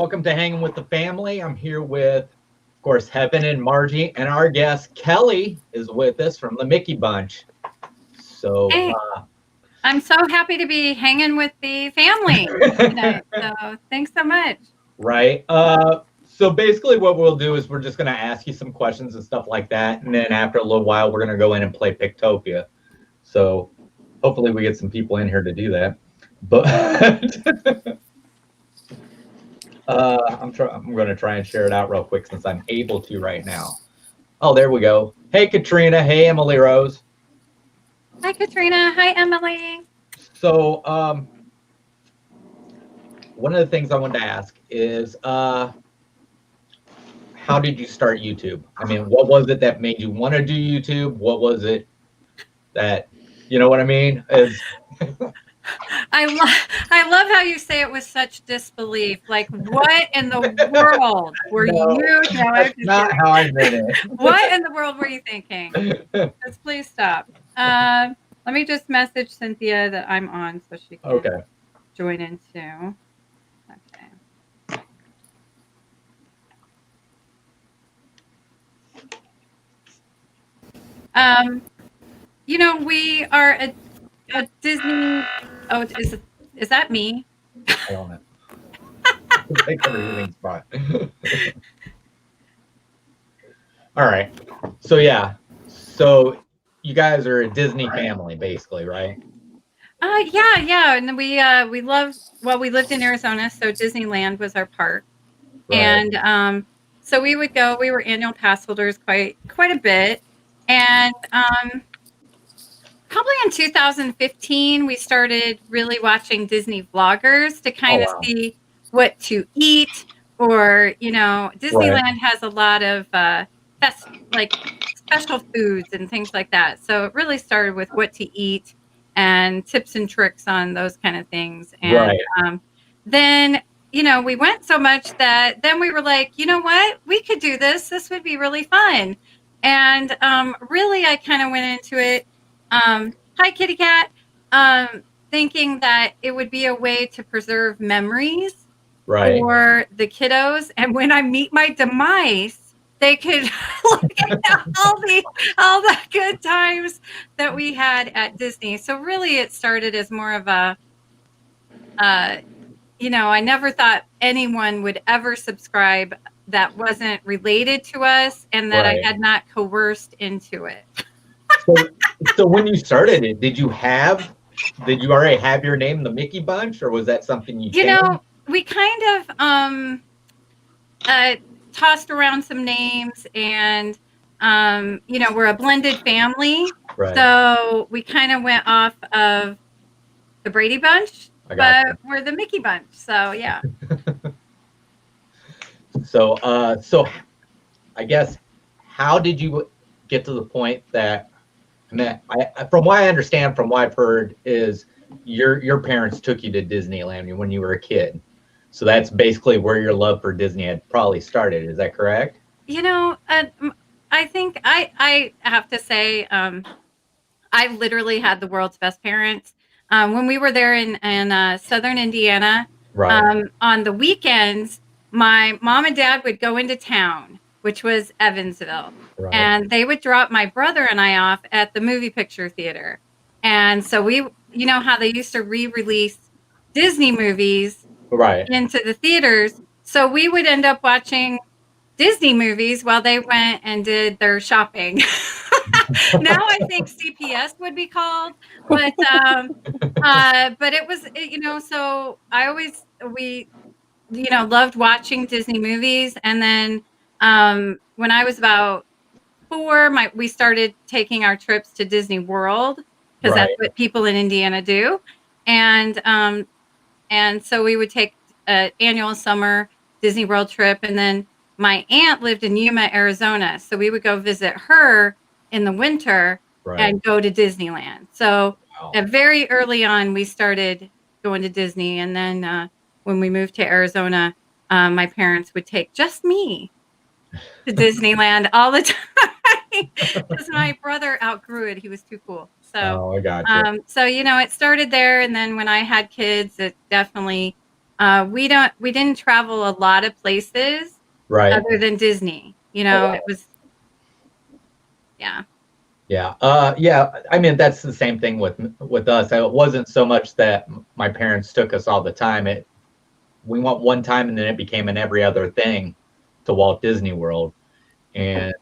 Welcome to Hanging with the Family. I'm here with, of course, Heaven and Margie, and our guest Kelly is with us from the Mickey Bunch. So, hey, I'm so happy to be hanging with the family tonight. So thanks so much. right. So basically, what we'll do is we're just going to ask you some questions and stuff like that, and then after a little while, we're going to go in and play Pictopia. So hopefully, we get some people in here to do that. But I'm going to try and share it out real quick since I'm able to right now. Oh, there we go. Hey, Katrina. Hey, Emily Rose. Hi, Katrina. Hi, Emily. So, one of the things I wanted to ask is, how did you start YouTube? I mean, what was it that made you want to do YouTube? What was it that, you know what I mean? I love how you say it with such disbelief. Like, what in the world were you? No, that's not how I meant it. What in the world were you thinking? Just please stop. Let me just message Cynthia that I'm on so she can join in too. You know, we are a Disney. Oh, is that me? I don't know. Take everything spot. All right. So yeah. So you guys are a Disney family, basically, right? Yeah, and we love. Well, we lived in Arizona, so Disneyland was our park, Right. and so we would go. We were annual pass holders quite a bit, and probably in 2015 we started really watching Disney vloggers to kind of see what to eat, or Disneyland has a lot of like special foods and things like that. So it really started with what to eat and tips and tricks on those kind of things. And then we went so much that then we were like, you know what, we could do this. This would be really fun. And really, I kind of went into it. Hi, kitty cat. Thinking that it would be a way to preserve memories for the kiddos, and when I meet my demise, they could look at all the good times that we had at Disney. So really, it started as more of a, I never thought anyone would ever subscribe that wasn't related to us, and that I had not coerced into it. So when you started it, did you already have your name, the Mickey Bunch, or was that something you changed? We kind of tossed around some names, and we're a blended family, so we kind of went off of the Brady Bunch, but we're the Mickey Bunch. So yeah. So I guess, how did you get to the point that, from what I understand, from what I've heard, is your parents took you to Disneyland when you were a kid. So that's basically where your love for Disney had probably started. Is that correct? I think I have to say, I literally had the world's best parents. When we were there in southern Indiana, on the weekends, my mom and dad would go into town, which was Evansville. And they would drop my brother and I off at the movie picture theater. And so you know how they used to re-release Disney movies into the theaters. So we would end up watching Disney movies while they went and did their shopping. Now I think CPS would be called, but it was, so we loved watching Disney movies. And then when I was about 4, we started taking our trips to Disney World, because that's what people in Indiana do. And so we would take an annual summer Disney World trip. And then my aunt lived in Yuma, Arizona. So we would go visit her in the winter and go to Disneyland. So very early on, we started going to Disney. And then when we moved to Arizona, my parents would take just me to Disneyland all the time, because my brother outgrew it. He was too cool. So, I got you. So it started there, and then when I had kids, it definitely we didn't travel a lot of places other than Disney. You know, it was, yeah. Yeah. Yeah. I mean, that's the same thing with us. It wasn't so much that my parents took us all the time. We went one time and then it became an every other thing to Walt Disney World. And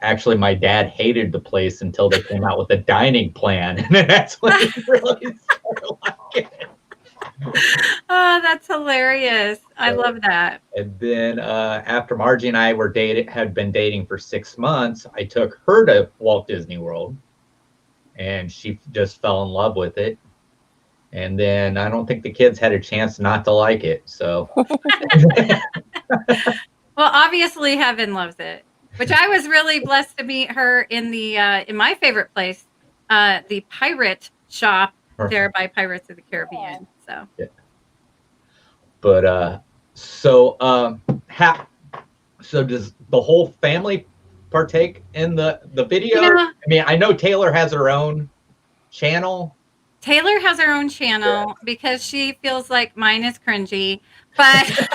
actually, my dad hated the place until they came out with a dining plan. And that's when he really started liking it. Oh, that's hilarious. I love that. And then after Margie and I had been dating for 6 months, I took her to Walt Disney World, and she just fell in love with it. And then I don't think the kids had a chance not to like it. So, well, obviously, Heaven loves it, which I was really blessed to meet her in the in my favorite place, the pirate shop there by Pirates of the Caribbean. So, yeah. But so does the whole family partake in the video? Yeah. I mean, I know Taylor has her own channel. Taylor has her own channel because she feels like mine is cringy, but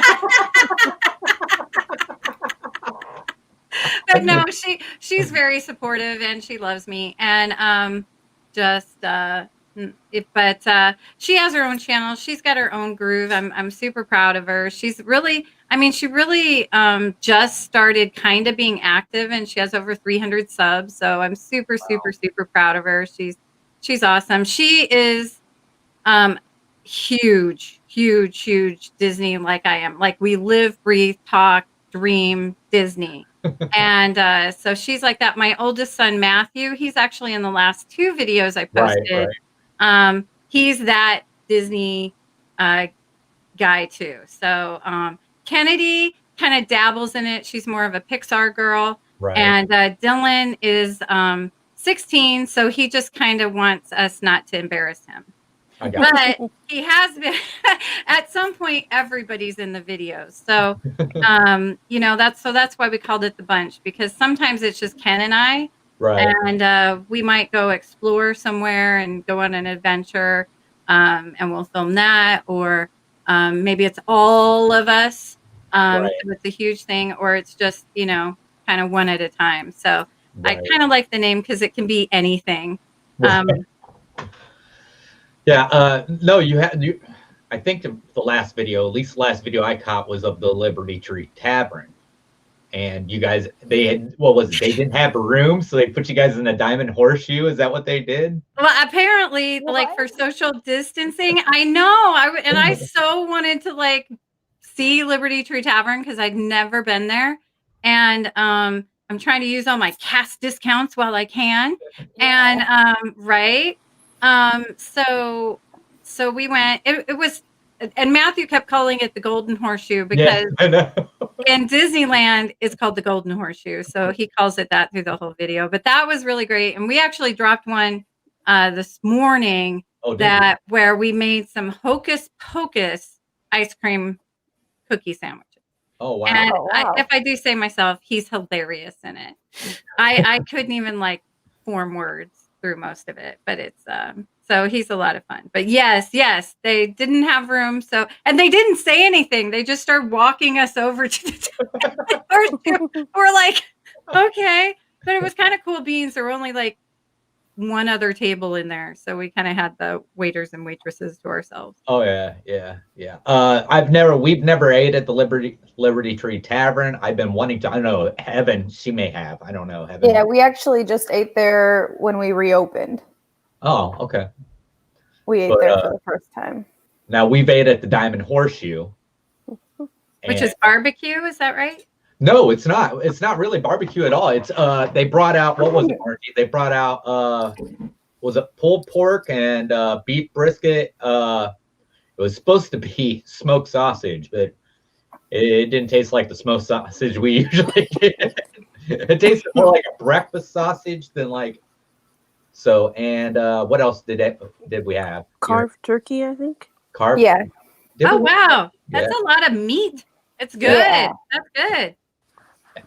but no, she's very supportive and she loves me, and she has her own channel. She's got her own groove. I'm super proud of her. She's really, I mean, she really just started kind of being active, and she has over 300 subs. So I'm super proud of her. She's awesome. She is huge Disney, like I am. Like, we live, breathe, talk, dream Disney. And so she's like that. My oldest son, Matthew, he's actually in the last 2 videos I posted. Right. He's that Disney guy too. So Kennedy kind of dabbles in it. She's more of a Pixar girl. Right. And Dylan is 16, so he just kind of wants us not to embarrass him. But he has been at some point. Everybody's in the videos, so you know, that's why we called it the bunch, because sometimes it's just Ken and I, right? And we might go explore somewhere and go on an adventure, and we'll film that, or maybe it's all of us. So it's a huge thing, or it's just, you know, kind of one at a time. So I kind of like the name because it can be anything. Yeah, no, I think the last video, at least the last video I caught, was of the Liberty Tree Tavern. And you guys, they didn't have a room, so they put you guys in a diamond horseshoe. Is that what they did? Well, apparently, like, for social distancing. I know. I so wanted to, like, see Liberty Tree Tavern because I'd never been there. And I'm trying to use all my cast discounts while I can. Yeah. And so we went. It was, and Matthew kept calling it the Golden Horseshoe because in Disneyland it's called the Golden Horseshoe. So he calls it that through the whole video. But that was really great, and we actually dropped one this morning where we made some Hocus Pocus ice cream cookie sandwiches. Oh wow! And if I do say myself, he's hilarious in it. I couldn't even like form words through most of it, but it's so he's a lot of fun. But yes, they didn't have room, and they didn't say anything. They just started walking us over to the we're like, okay. But it was kind of cool beans. There were only like one other table in there, so we kind of had the waiters and waitresses to ourselves. Oh yeah. We've never ate at the Liberty Tree Tavern. I've been wanting to. I don't know, Heaven, she may have. I don't know, Heaven. Yeah, we actually just ate there when we reopened. Oh, okay. We ate there for the first time. Now we've ate at the Diamond Horseshoe, which is barbecue. Is that right? No, it's not. It's not really barbecue at all. It's they brought out, what was it, Margie? They brought out was it pulled pork and beef brisket. It was supposed to be smoked sausage, but it didn't taste like the smoked sausage we usually get. It tasted more like a breakfast sausage than like. So, and what else did we have? Carved turkey, I think. Carved? Yeah. Wow. That's a lot of meat. It's good. Yeah. That's good.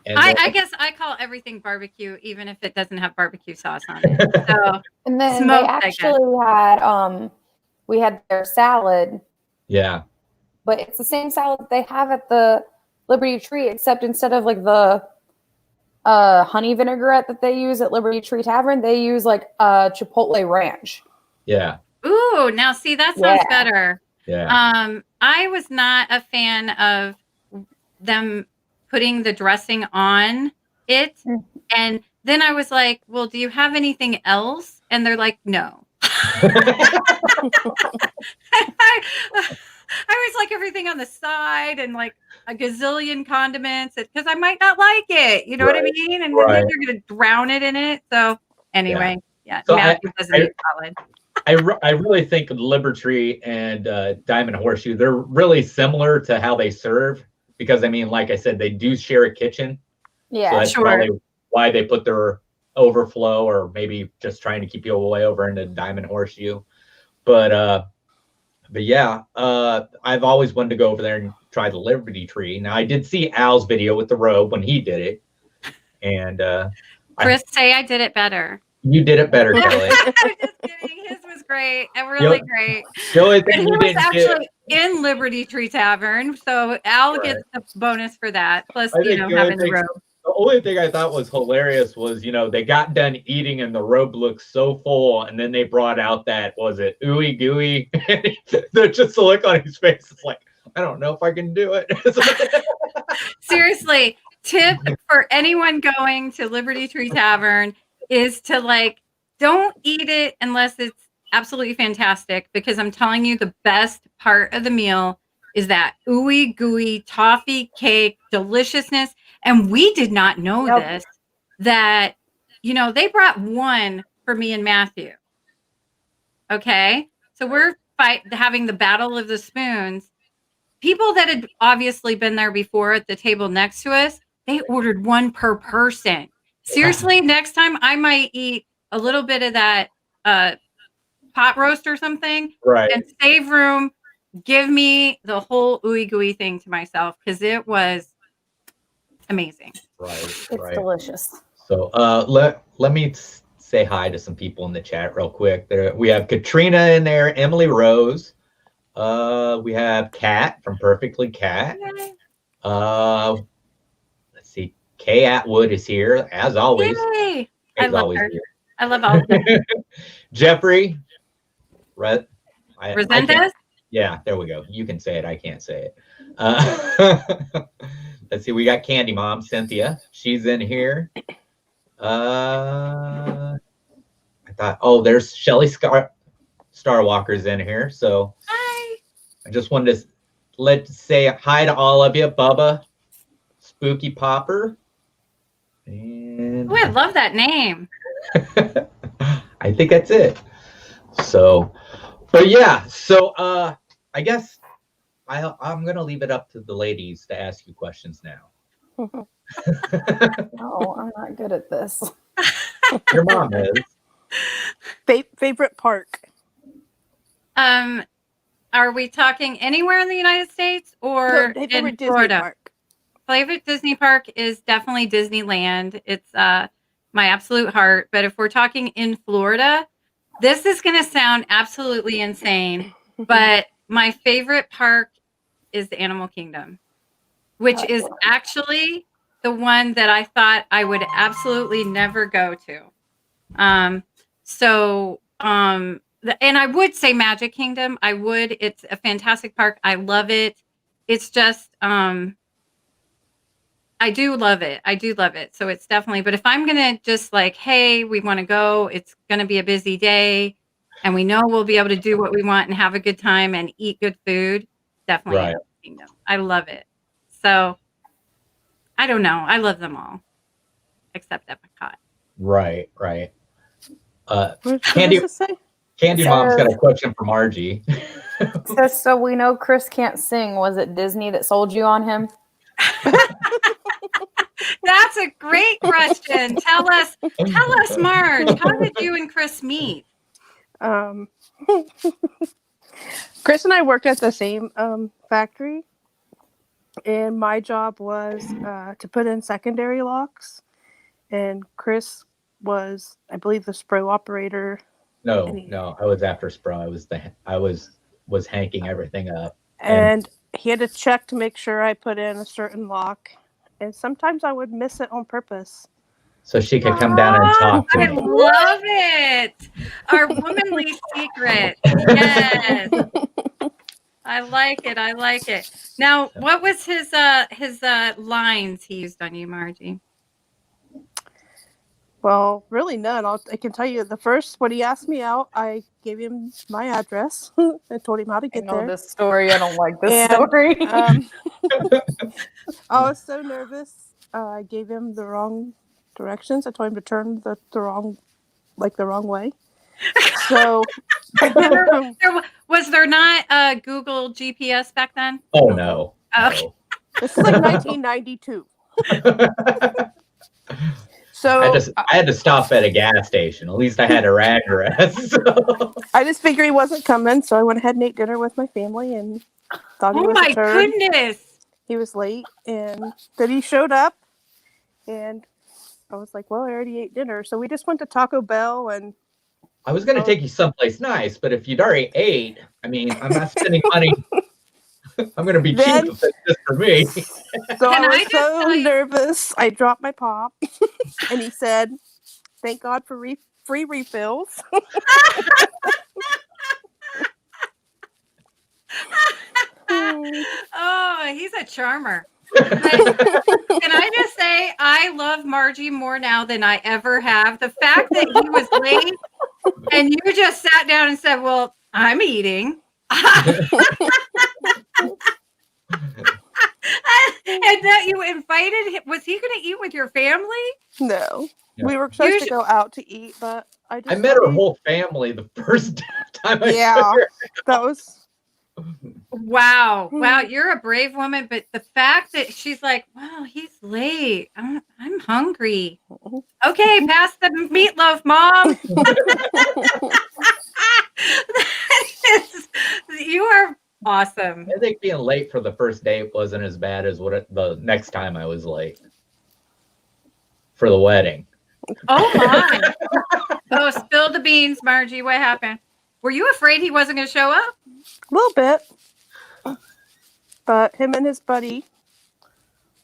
And I guess I call everything barbecue, even if it doesn't have barbecue sauce on it. So, and then smoked, they actually had we had their salad. Yeah. but it's the same salad that they have at the Liberty Tree, except instead of like the honey vinaigrette that they use at Liberty Tree Tavern, they use like Chipotle ranch. Yeah. Ooh, now see, that sounds better. Yeah. I was not a fan of them putting the dressing on it. And then I was like, well, do you have anything else? And they're like, no. I was like everything on the side and like a gazillion condiments because I might not like it. You know what I mean? And then they're going to drown it in it. So anyway, so Matthew doesn't eat salad. I really think Liberty and Diamond Horseshoe, they're really similar to how they serve because, I mean, like I said, they do share a kitchen. Yeah, so that's probably why they put their overflow or maybe just trying to keep you away over into Diamond Horseshoe. But yeah, I've always wanted to go over there and try the Liberty Tree. Now, I did see Al's video with the robe when he did it. And Chris, say I did it better. You did it better, Kelly. I'm just kidding. His was great. Really great. The only thing he was actually in Liberty Tree Tavern, so Al gets the bonus for that. Plus, having the robe. The only thing I thought was hilarious was, they got done eating and the robe looked so full, and then they brought out that, was it ooey gooey? Just the look on his face is like, I don't know if I can do it. Seriously, tip for anyone going to Liberty Tree Tavern is to don't eat it unless it's absolutely fantastic, because I'm telling you, the best part of the meal is that ooey gooey toffee cake deliciousness. And we did not know this, that, they brought one for me and Matthew. Okay. So we're having the battle of the spoons. People that had obviously been there before at the table next to us, they ordered one per person. Seriously, next time I might eat a little bit of that pot roast or something, and save room. Give me the whole ooey gooey thing to myself, because it was amazing. It's delicious. So let me say hi to some people in the chat real quick. We have Katrina in there, Emily Rose. We have Kat from Perfectly Cat. Let's see. Kay Atwood is here, as always. Yay! I love her. Here. I love all of them. Jeffrey. Resendez? Yeah, there we go. You can say it. I can't say it. Let's see. We got Candy Mom, Cynthia. She's in here. I thought, there's Shelly Starwalker's in here. So hi. I just wanted to say hi to all of you. Bubba, Spooky Popper. And I love that name. I think that's it. So, but yeah, so I guess I'm gonna leave it up to the ladies to ask you questions now. Oh, I'm not good at this. Your mom is. Favorite park? Are we talking anywhere in the United States or in Florida? Park. Favorite Disney park is definitely Disneyland. It's my absolute heart. But if we're talking in Florida, this is going to sound absolutely insane, but my favorite park is the Animal Kingdom, which is actually the one that I thought I would absolutely never go to. And I would say Magic Kingdom. I would. It's a fantastic park. I love it. It's just, I do love it. I do love it. So it's definitely, but if I'm going to just hey, we want to go, it's going to be a busy day and we know we'll be able to do what we want and have a good time and eat good food. Definitely Animal Kingdom. I love it. So I don't know. I love them all except Epcot. Right. Candy Mom's got a question for Margie. So we know Chris can't sing. Was it Disney that sold you on him? That's a great question. Tell us, Marge, how did you and Chris meet? Chris and I worked at the same factory, and my job was to put in secondary locks, and Chris was, I believe, the Spro operator. No, I was after Spro. I was hanking everything up. And he had to check to make sure I put in a certain lock, and sometimes I would miss it on purpose. So she could come down and talk to I me. love it. Our womanly secret. Yes. I like it. I like it. Now, what was his lines he used on you, Margie? Well, really none. I can tell you the first, when he asked me out, I gave him my address and told him how to I get know there. this story. I don't like this And, story. I was so nervous. I gave him the wrong directions. I told him to turn the wrong way. So, Was there not Google GPS back then? Oh no. Okay. this is like 1992. So I had to stop at a gas station. At least I had her address. So. I just figured he wasn't coming, so I went ahead and ate dinner with my family and thought he Oh was my a turd. goodness. He was late, and then he showed up, and I was like, well, I already ate dinner. So we just went to Taco Bell, and I was going to take you someplace nice, but if you'd already ate, I mean, I'm not spending money. I'm going to be cheap if it's just for me. So I was so nervous. I dropped my pop, and he said, thank God for free refills. Oh, he's a charmer. Can I just say, I love Margie more now than I ever have. The fact that he was late and you just sat down and said, well, I'm eating. And that you invited him. Was he going to eat with your family? No. Yeah. We were supposed to go out to eat, but I met her whole family the first time I saw her. That was... Wow. Wow, you're a brave woman, but the fact that she's like, wow, he's late. I'm hungry. Okay, pass the meatloaf, Mom. You are awesome. I think being late for the first date wasn't as bad as the next time I was late for the wedding. Oh my. Oh, spill the beans, Margie. What happened? Were you afraid he wasn't going to show up? A little bit. But him and his buddy,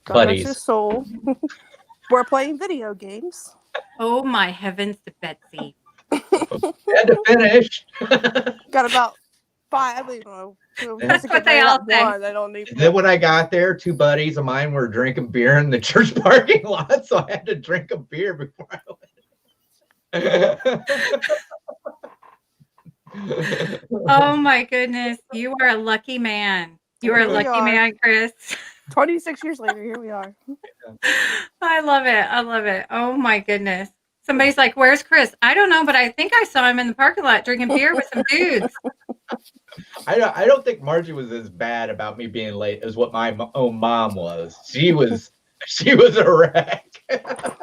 God rest his soul, were playing video games. Oh my heavens to Betsy. Had to finish. Got about 5, I don't know. That's what they all say. I don't need. Then when I got there, 2 buddies of mine were drinking beer in the church parking lot, so I had to drink a beer before I went. Oh my goodness. You are a lucky man. You are a lucky man, Chris. 26 years later, here we are. I love it. I love it. Oh my goodness. Somebody's like, where's Chris? I don't know, but I think I saw him in the parking lot drinking beer with some dudes. I don't think Margie was as bad about me being late as what my own mom was. She was a wreck. That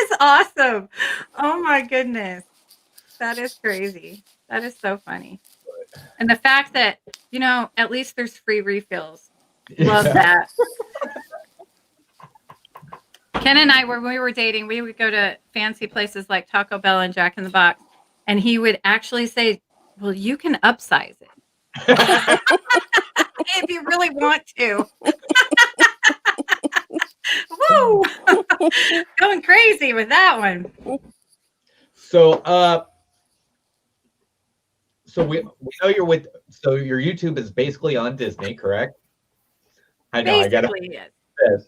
is awesome. Oh my goodness. That is crazy. That is so funny. And the fact that, at least there's free refills. Love that. Ken and I, when we were dating, we would go to fancy places like Taco Bell and Jack in the Box. And he would actually say, well, you can upsize it. If you really want to. Woo! Going crazy with that one. So we know you're with. So your YouTube is basically on Disney, correct? I know. Basically, yes.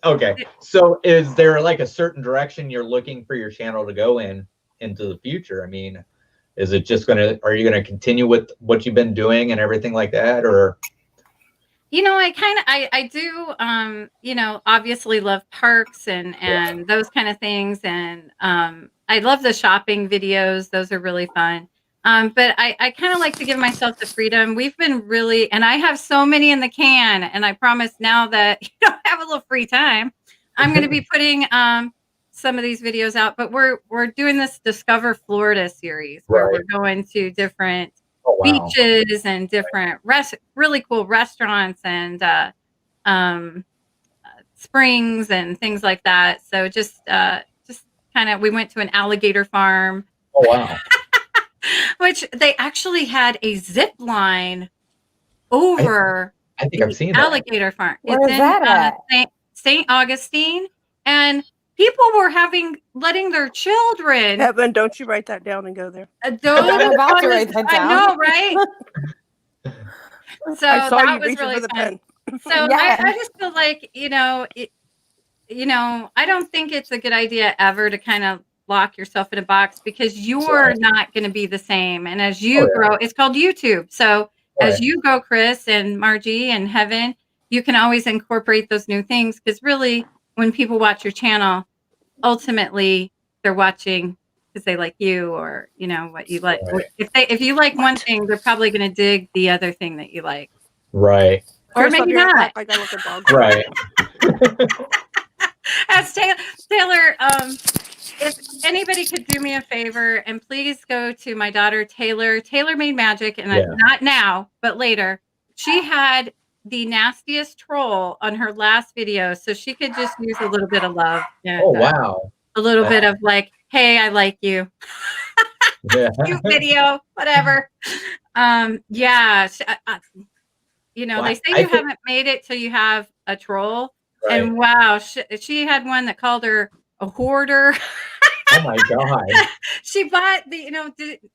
Okay. So is there like a certain direction you're looking for your channel to go into the future? I mean, is it just are you gonna continue with what you've been doing and everything like that, or? I do, obviously love parks and those kind of things. And I love the shopping videos. Those are really fun. But I kind of like to give myself the freedom. We've been really, and I have so many in the can, and I promise now that I have a little free time, I'm going to be putting some of these videos out. But we're doing this Discover Florida series where we're going to different beaches and different really cool restaurants and springs and things like that. So just kind of, we went to an alligator farm. Oh wow. Which they actually had a zip line over I think I've the seen that. alligator farm. Where It's is in that at? St. Augustine, and people were letting their children. Evan, don't you write that down and go there. I'm about to write that I down. know, right? So I saw that you was reaching really for the fun. pen. So Yeah. I just feel like, I don't think it's a good idea ever to kind of lock yourself in a box, because you're not going to be the same. And as you grow, it's called YouTube. So as you go, Chris and Margie and Heaven, you can always incorporate those new things, because really when people watch your channel, ultimately they're watching because they like you, or what you like. Right. If you like one thing, they're probably going to dig the other thing that you like. Right. Or Chris, maybe I'll be right not. back. I gotta look at dogs. Right. As Taylor, if anybody could do me a favor and please go to my daughter Taylor Made Magic, and not now, but later. She had the nastiest troll on her last video, so she could just use a little bit of love. And, Oh wow. A little bit of like, hey, I like you. Yeah. Cute video, whatever. Yeah. They say you haven't made it till you have a troll. Right. And wow, she had one that called her a hoarder. Oh my God. She bought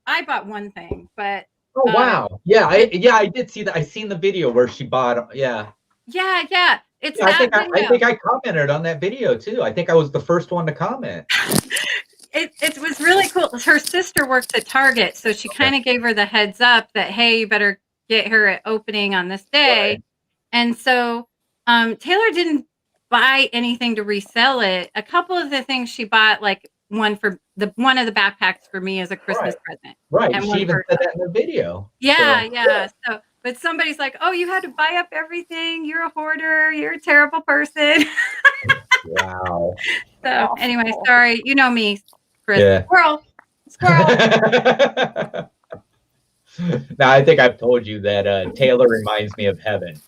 I bought one thing, but oh wow. Yeah, I did see that. I seen the video where she bought. Yeah. Yeah. It's I that think video. I commented on that video too. I think I was the first one to comment. It was really cool. Her sister works at Target, so she kind of gave her the heads up that, hey, you better get her at opening on this day. Right. And so Taylor didn't buy anything to resell it. A couple of the things she bought, like one of the backpacks for me as a Christmas present. Right. And She even said that in the video. Yeah. So, but somebody's like, oh, you had to buy up everything. You're a hoarder. You're a terrible person. Wow. So anyway, sorry. You know me, Chris. Yeah. Squirrel. Now, I think I've told you that Taylor reminds me of Heaven.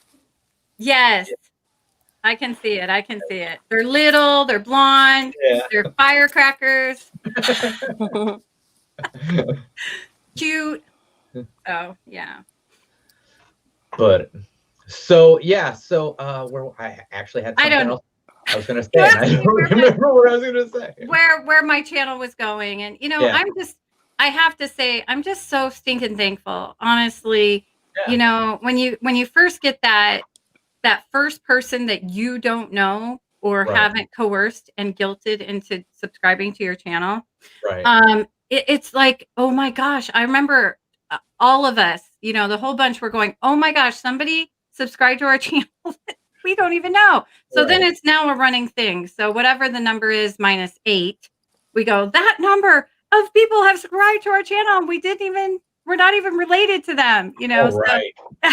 Yes. I can see it. They're little, they're blonde, they're firecrackers. Cute. Oh, yeah. But so where I actually had something else I was gonna say. I don't remember what I was gonna say. Where my channel was going. And I have to say, I'm just so stinking thankful. Honestly, when you first get that first person that you don't know or haven't coerced and guilted into subscribing to your channel. Right. It's like, oh my gosh, I remember all of us, the whole bunch were going, oh my gosh, somebody subscribed to our channel. We don't even know. So then it's now a running thing. So whatever the number is -8, we go, that number of people have subscribed to our channel. We're not even related to them, Right. So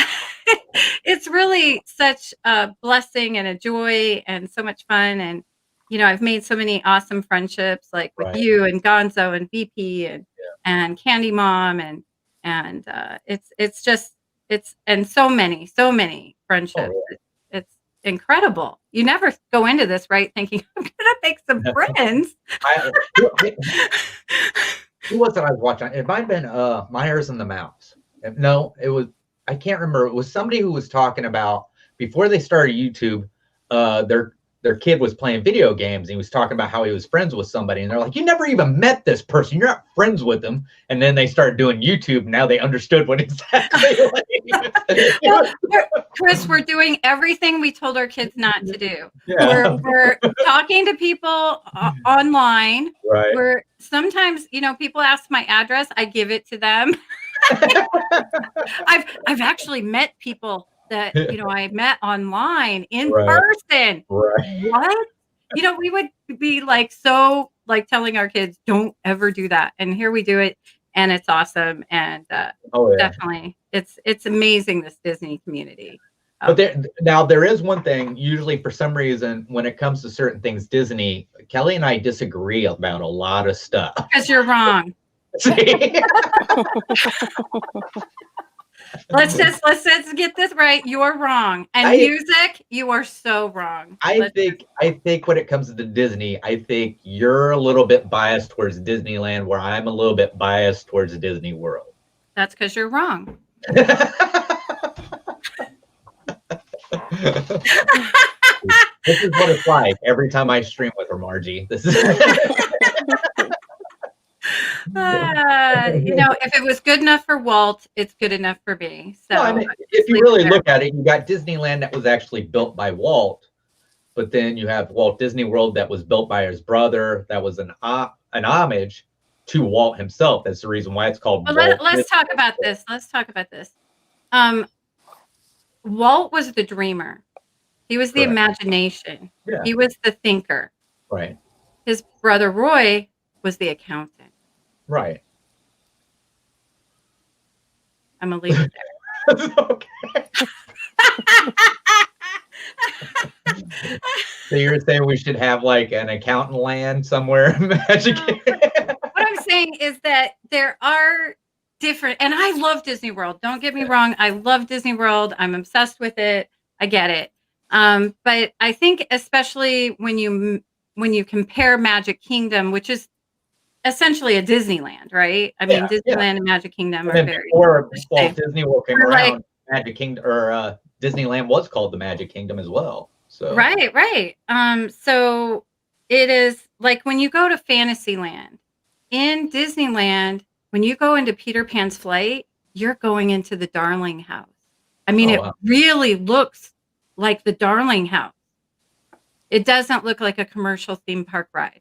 it's really such a blessing and a joy and so much fun. And, I've made so many awesome friendships, like with you and Gonzo and VP and Candy Mom. And it's so many friendships. Oh, yeah. It's incredible. You never go into this, right, thinking I'm going to make some friends. Who was it I was watching? It might have been Myers and the Mouse. No, it was, I can't remember. It was somebody who was talking about, before they started YouTube, their kid was playing video games, and he was talking about how he was friends with somebody, and they're like, you never even met this person, you're not friends with them. And then they started doing YouTube. Now they understood what exactly well, Chris, we're doing everything we told our kids not to do. Yeah. We're talking to people online. Right. We're sometimes, people ask my address, I give it to them. I've actually met people that I met online in person. Right. What? We would be like telling our kids, don't ever do that. And here we do it, and it's awesome. And definitely, it's amazing, this Disney community. But there is one thing. Usually, for some reason, when it comes to certain things, Disney, Kelly and I disagree about a lot of stuff. Because you're wrong. Let's just get this right. You're wrong. And music, you are so wrong. I think when it comes to Disney, I think you're a little bit biased towards Disneyland, where I'm a little bit biased towards Disney World. That's because you're wrong. This is what it's like every time I stream with her, Margie. This is. If it was good enough for Walt, it's good enough for me. So well, I mean, if you really look at it, you got Disneyland that was actually built by Walt, but then you have Walt Disney World that was built by his brother. That was an homage to Walt himself. That's the reason why it's called. Well, let's talk about this. Walt was the dreamer. He was the imagination. Yeah. He was the thinker. Right. His brother Roy was the accountant. Right. I'm gonna leave it there. Okay. So you're saying we should have like an accountant land somewhere in Magic Kingdom? What I'm saying is that there are different, and I love Disney World. Don't get me wrong. I love Disney World. I'm obsessed with it. I get it. But I think especially when you compare Magic Kingdom, which is essentially a Disneyland, right? I mean, Disneyland and Magic Kingdom are very. Before Disney World came around, Magic Kingdom or Disneyland was called the Magic Kingdom as well. So right. So it is like when you go to Fantasyland in Disneyland, when you go into Peter Pan's flight, you're going into the Darling House. I mean, it really looks like the Darling House. It doesn't look like a commercial theme park ride.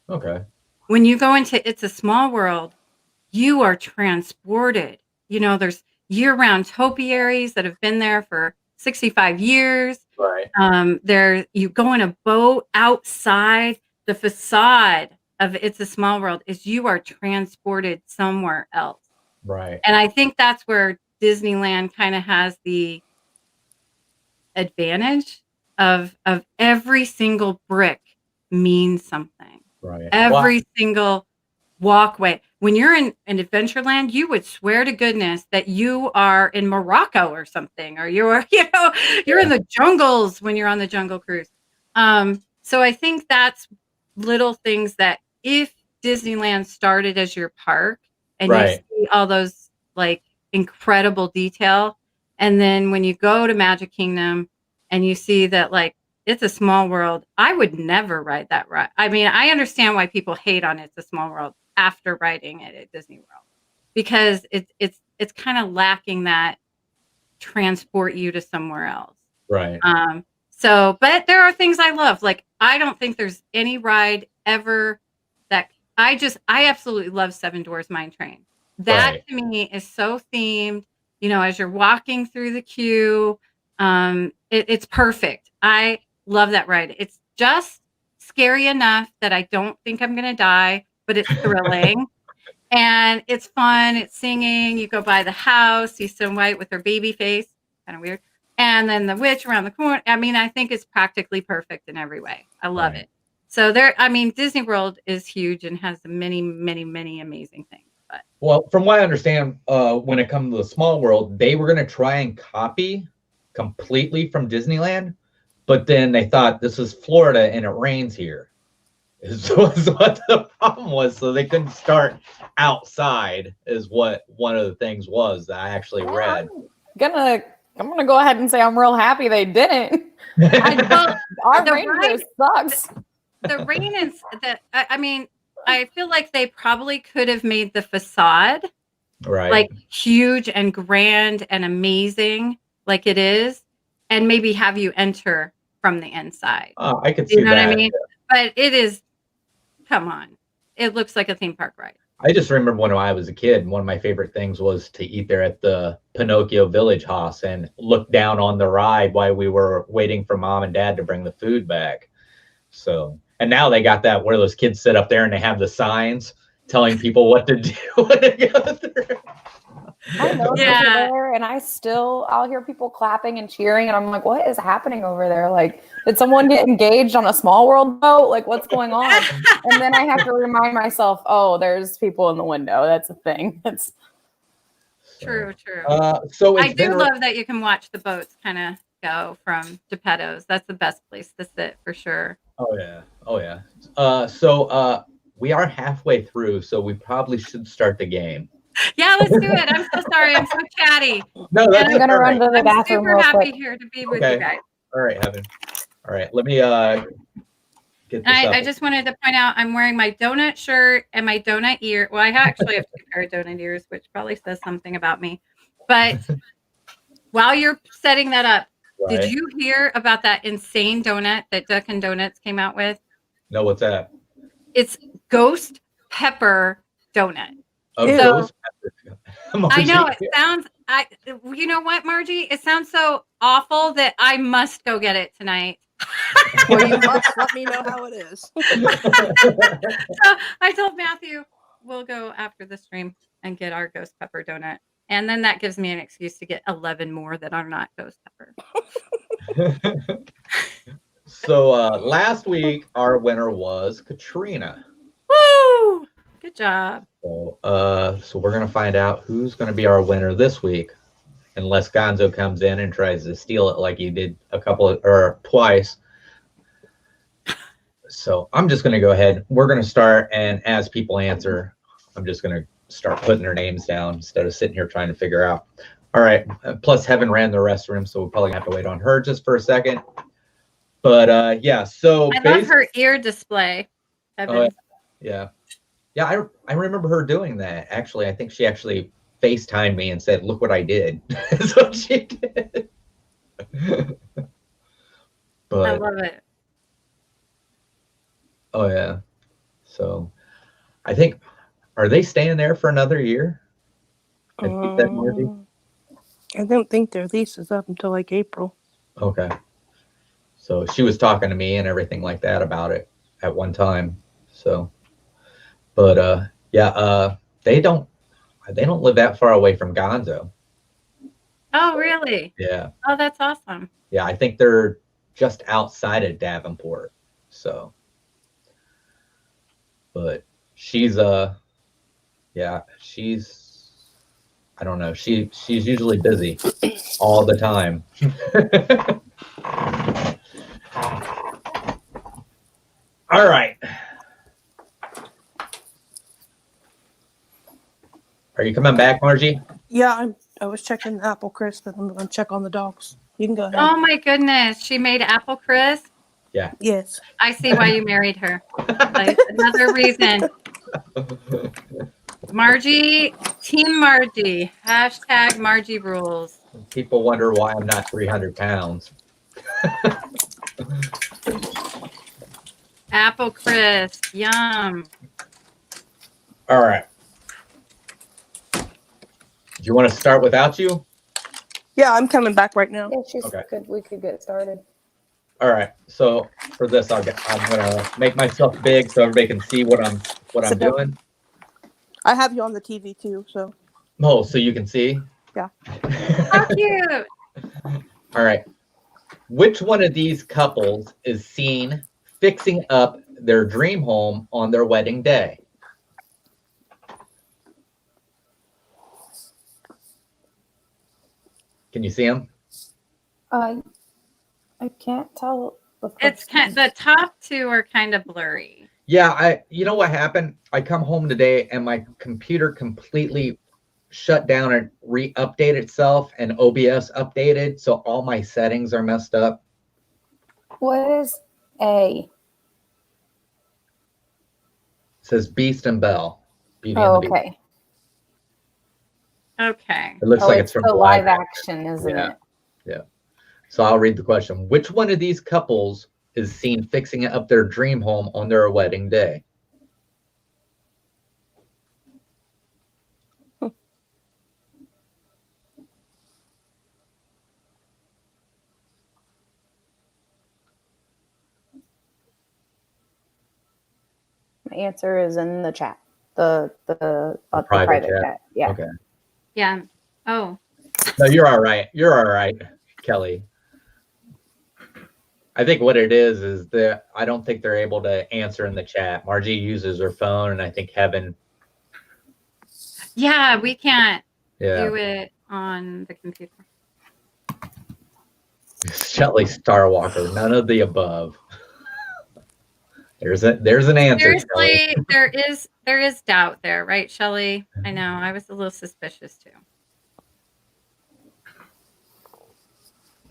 Okay. When you go into It's a Small World, you are transported. There's year-round topiaries that have been there for 65 years. Right. You go in a boat outside. The facade of It's a Small World is you are transported somewhere else. Right. And I think that's where Disneyland kind of has the advantage of every single brick means something. Right. Every single walkway. When you're in Adventureland, you would swear to goodness that you are in Morocco or something, or you're in the jungles when you're on the Jungle Cruise. So I think that's little things that if Disneyland started as your park and you see all those like incredible detail, and then when you go to Magic Kingdom and you see that like It's a Small World, I would never ride that ride. I mean, I understand why people hate on It's a Small World after riding it at Disney World, because it's kind of lacking that transport you to somewhere else. Right. But there are things I love. Like, I don't think there's any ride ever that I absolutely love Seven Dwarfs Mine Train. That to me is so themed. As you're walking through the queue, it's perfect. I love that ride. It's just scary enough that I don't think I'm going to die, but it's thrilling. And it's fun. It's singing. You go by the house, see Snow White with her baby face. Kind of weird. And then the witch around the corner. I mean, I think it's practically perfect in every way. I love it. So Disney World is huge and has many, many, many amazing things. But well, from what I understand, when it comes to the Small World, they were going to try and copy completely from Disneyland, but then they thought this is Florida and it rains here. Is what the problem was. So they couldn't start outside, is what one of the things was that I actually read. I'm gonna go ahead and say I'm real happy they didn't. Our rain sucks. The rain is that. I mean, I feel like they probably could have made the facade like huge and grand and amazing, like it is, and maybe have you enter from the inside. I could see that. You know what I mean? But it is. Come on, it looks like a theme park ride. I just remember when I was a kid, one of my favorite things was to eat there at the Pinocchio Village House and look down on the ride while we were waiting for Mom and Dad to bring the food back. So, and now they got that where those kids sit up there and they have the signs telling people what to do when they go through. I know there, and I'll hear people clapping and cheering, and I'm like, what is happening over there? Like, did someone get engaged on a Small World boat? Like, what's going on? And then I have to remind myself, oh, there's people in the window. That's a thing. It's true. So I do love that you can watch the boats kind of go from Geppetto's. That's the best place to sit for sure. Oh yeah. So we are halfway through, so we probably should start the game. Yeah, let's do it. I'm so sorry. I'm so chatty. No, that's I'm gonna run to the bathroom. I'm super happy here to be with you guys. All right, Heaven. All right, let me get this up. I just wanted to point out I'm wearing my donut shirt and my donut ear. Well, I actually have 2 pair of donut ears, which probably says something about me. But while you're setting that up, Right. did you hear about that insane donut that Dunkin' Donuts came out with? No, what's that? It's ghost pepper donut. Oh, Ew. ghost pepper. I know Margie. it sounds. You know what, Margie? It sounds so awful that I must go get it tonight. Well, you must let me know how it is. So I told Matthew we'll go after the stream and get our ghost pepper donut, and then that gives me an excuse to get 11 more that are not ghost pepper. So last week our winner was Katrina. Woo! Good job. So we're gonna find out who's gonna be our winner this week, unless Gonzo comes in and tries to steal it like he did twice. So I'm just gonna go ahead. We're gonna start, and as people answer, I'm just gonna start putting their names down instead of sitting here trying to figure out. All right. Plus, Heaven ran the restroom, so we'll probably have to wait on her just for a second. But yeah, so I love her ear display. Oh, yeah. I remember her doing that. Actually, I think she actually FaceTimed me and said, "Look what I did." That's what she did. But I love it. Oh yeah. So I think, are they staying there for another year? I think that Margie? I don't think their lease is up until like April. Okay. So she was talking to me and everything like that about it at one time. So, but yeah, they don't live that far away from Gonzo. Oh, really? Yeah. Oh, that's awesome. Yeah, I think they're just outside of Davenport. So, but she's yeah, I don't know. She's usually busy all the time. All right. Are you coming back, Margie? Yeah, I was checking the apple crisp, and I'm going to check on the dogs. You can go ahead. Oh my goodness, she made apple crisp. Yeah. Yes. I see why you married her. Like, another reason. Margie, Team Margie. Hashtag Margie rules. People wonder why I'm not 300 pounds. Apple crisp. Yum. All right. Do you want to start without you? Yeah, I'm coming back right now. Yeah, she's Okay. good. We could get started. All right. So for this, I'm gonna make myself big so everybody can see what I'm Sit down. doing. I have you on the TV too, so. Oh, so you can see? Yeah. How cute. All right. Which one of these couples is seen fixing up their dream home on their wedding day? Can you see them? I can't tell. It's the top two are kind of blurry. Yeah, you know what happened? I come home today and my computer completely shut down and re-updated itself, and OBS updated, so all my settings are messed up. What is A? It says Beast and Belle. Beauty Oh, and the Beast. okay. Okay. It looks like it's from the live action, isn't Yeah. it? Yeah. So I'll read the question. Which one of these couples is seen fixing up their dream home on their wedding day? My answer is in the chat. The private chat. chat. Yeah. Okay. Yeah. Oh. No, you're all right. You're all right, Kelly. I think what it is that I don't think they're able to answer in the chat. Margie uses her phone, and I think Heaven. Yeah, we can't Yeah. do it on the computer. Shelly Starwalker. None of the above. There's an answer. Seriously, Shelley. there is doubt there, right, Shelly? I know. I was a little suspicious too.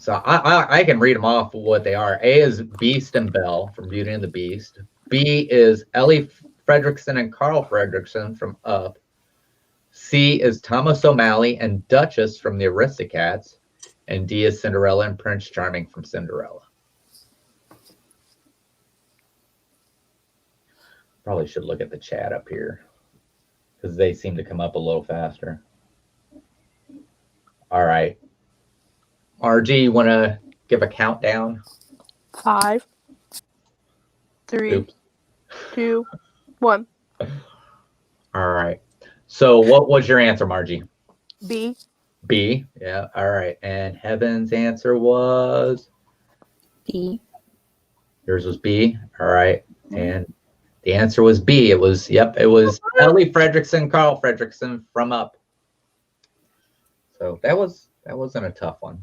So I can read them off what they are. A is Beast and Belle from Beauty and the Beast. B is Ellie Fredrickson and Carl Fredrickson from Up. C is Thomas O'Malley and Duchess from the Aristocats. And D is Cinderella and Prince Charming from Cinderella. Probably should look at the chat up here because they seem to come up a little faster. All right. Margie, you want to give a countdown? 5, 3, Oops. 2, 1. All right. So what was your answer, Margie? B. B. Yeah. All right. And Heaven's answer was? B. Yours was B. All right. And the answer was B. It was Ellie Fredrickson, Carl Fredrickson from Up. So that wasn't a tough one.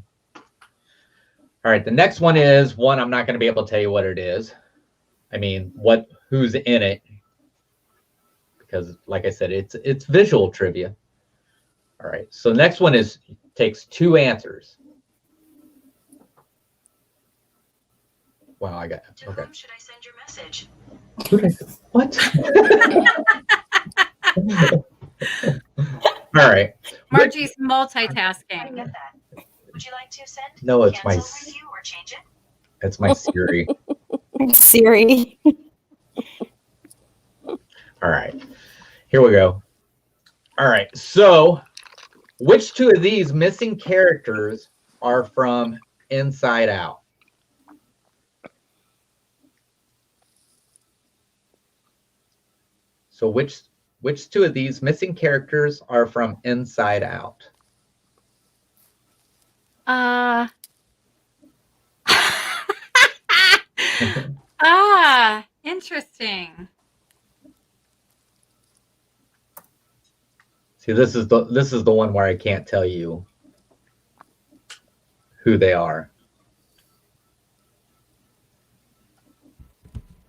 All right, the next one is one I'm not going to be able to tell you what it is. I mean, who's in it? Because, like I said, it's visual trivia. All right, so the next one takes 2 answers. Wow, I got okay. To whom should I send your message? What? All right. Margie's multitasking. Would you like to send? No, it's my cancel review or change it? It's my Siri. Siri. All right, here we go. All right, so which 2 of these missing characters are from Inside Out? So which 2 of these missing characters are from Inside Out? Interesting. See, this is the one where I can't tell you who they are.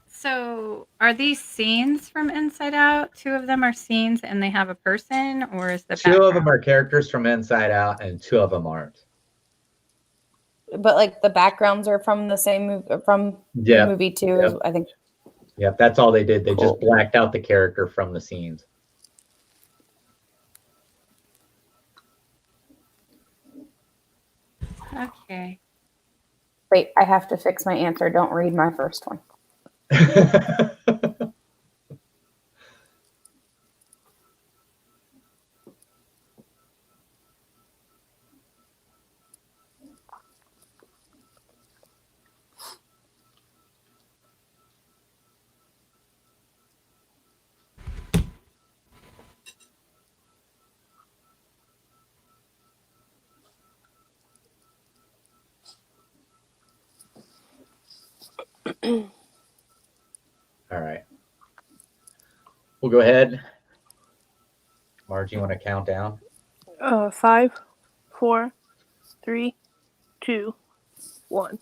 So are these scenes from Inside Out? 2 of them are scenes and they have a person, or is the 2 of them are characters from Inside Out and 2 of them aren't. But like the backgrounds are from the same movie, from the movie too. Yep. I think. Yep, that's all they did. They just blacked out the character from the scenes. Okay. Wait, I have to fix my answer. Don't read my first one. All right. We'll go ahead. Margie, you want to count down? 5, 4, 3, 2, 1.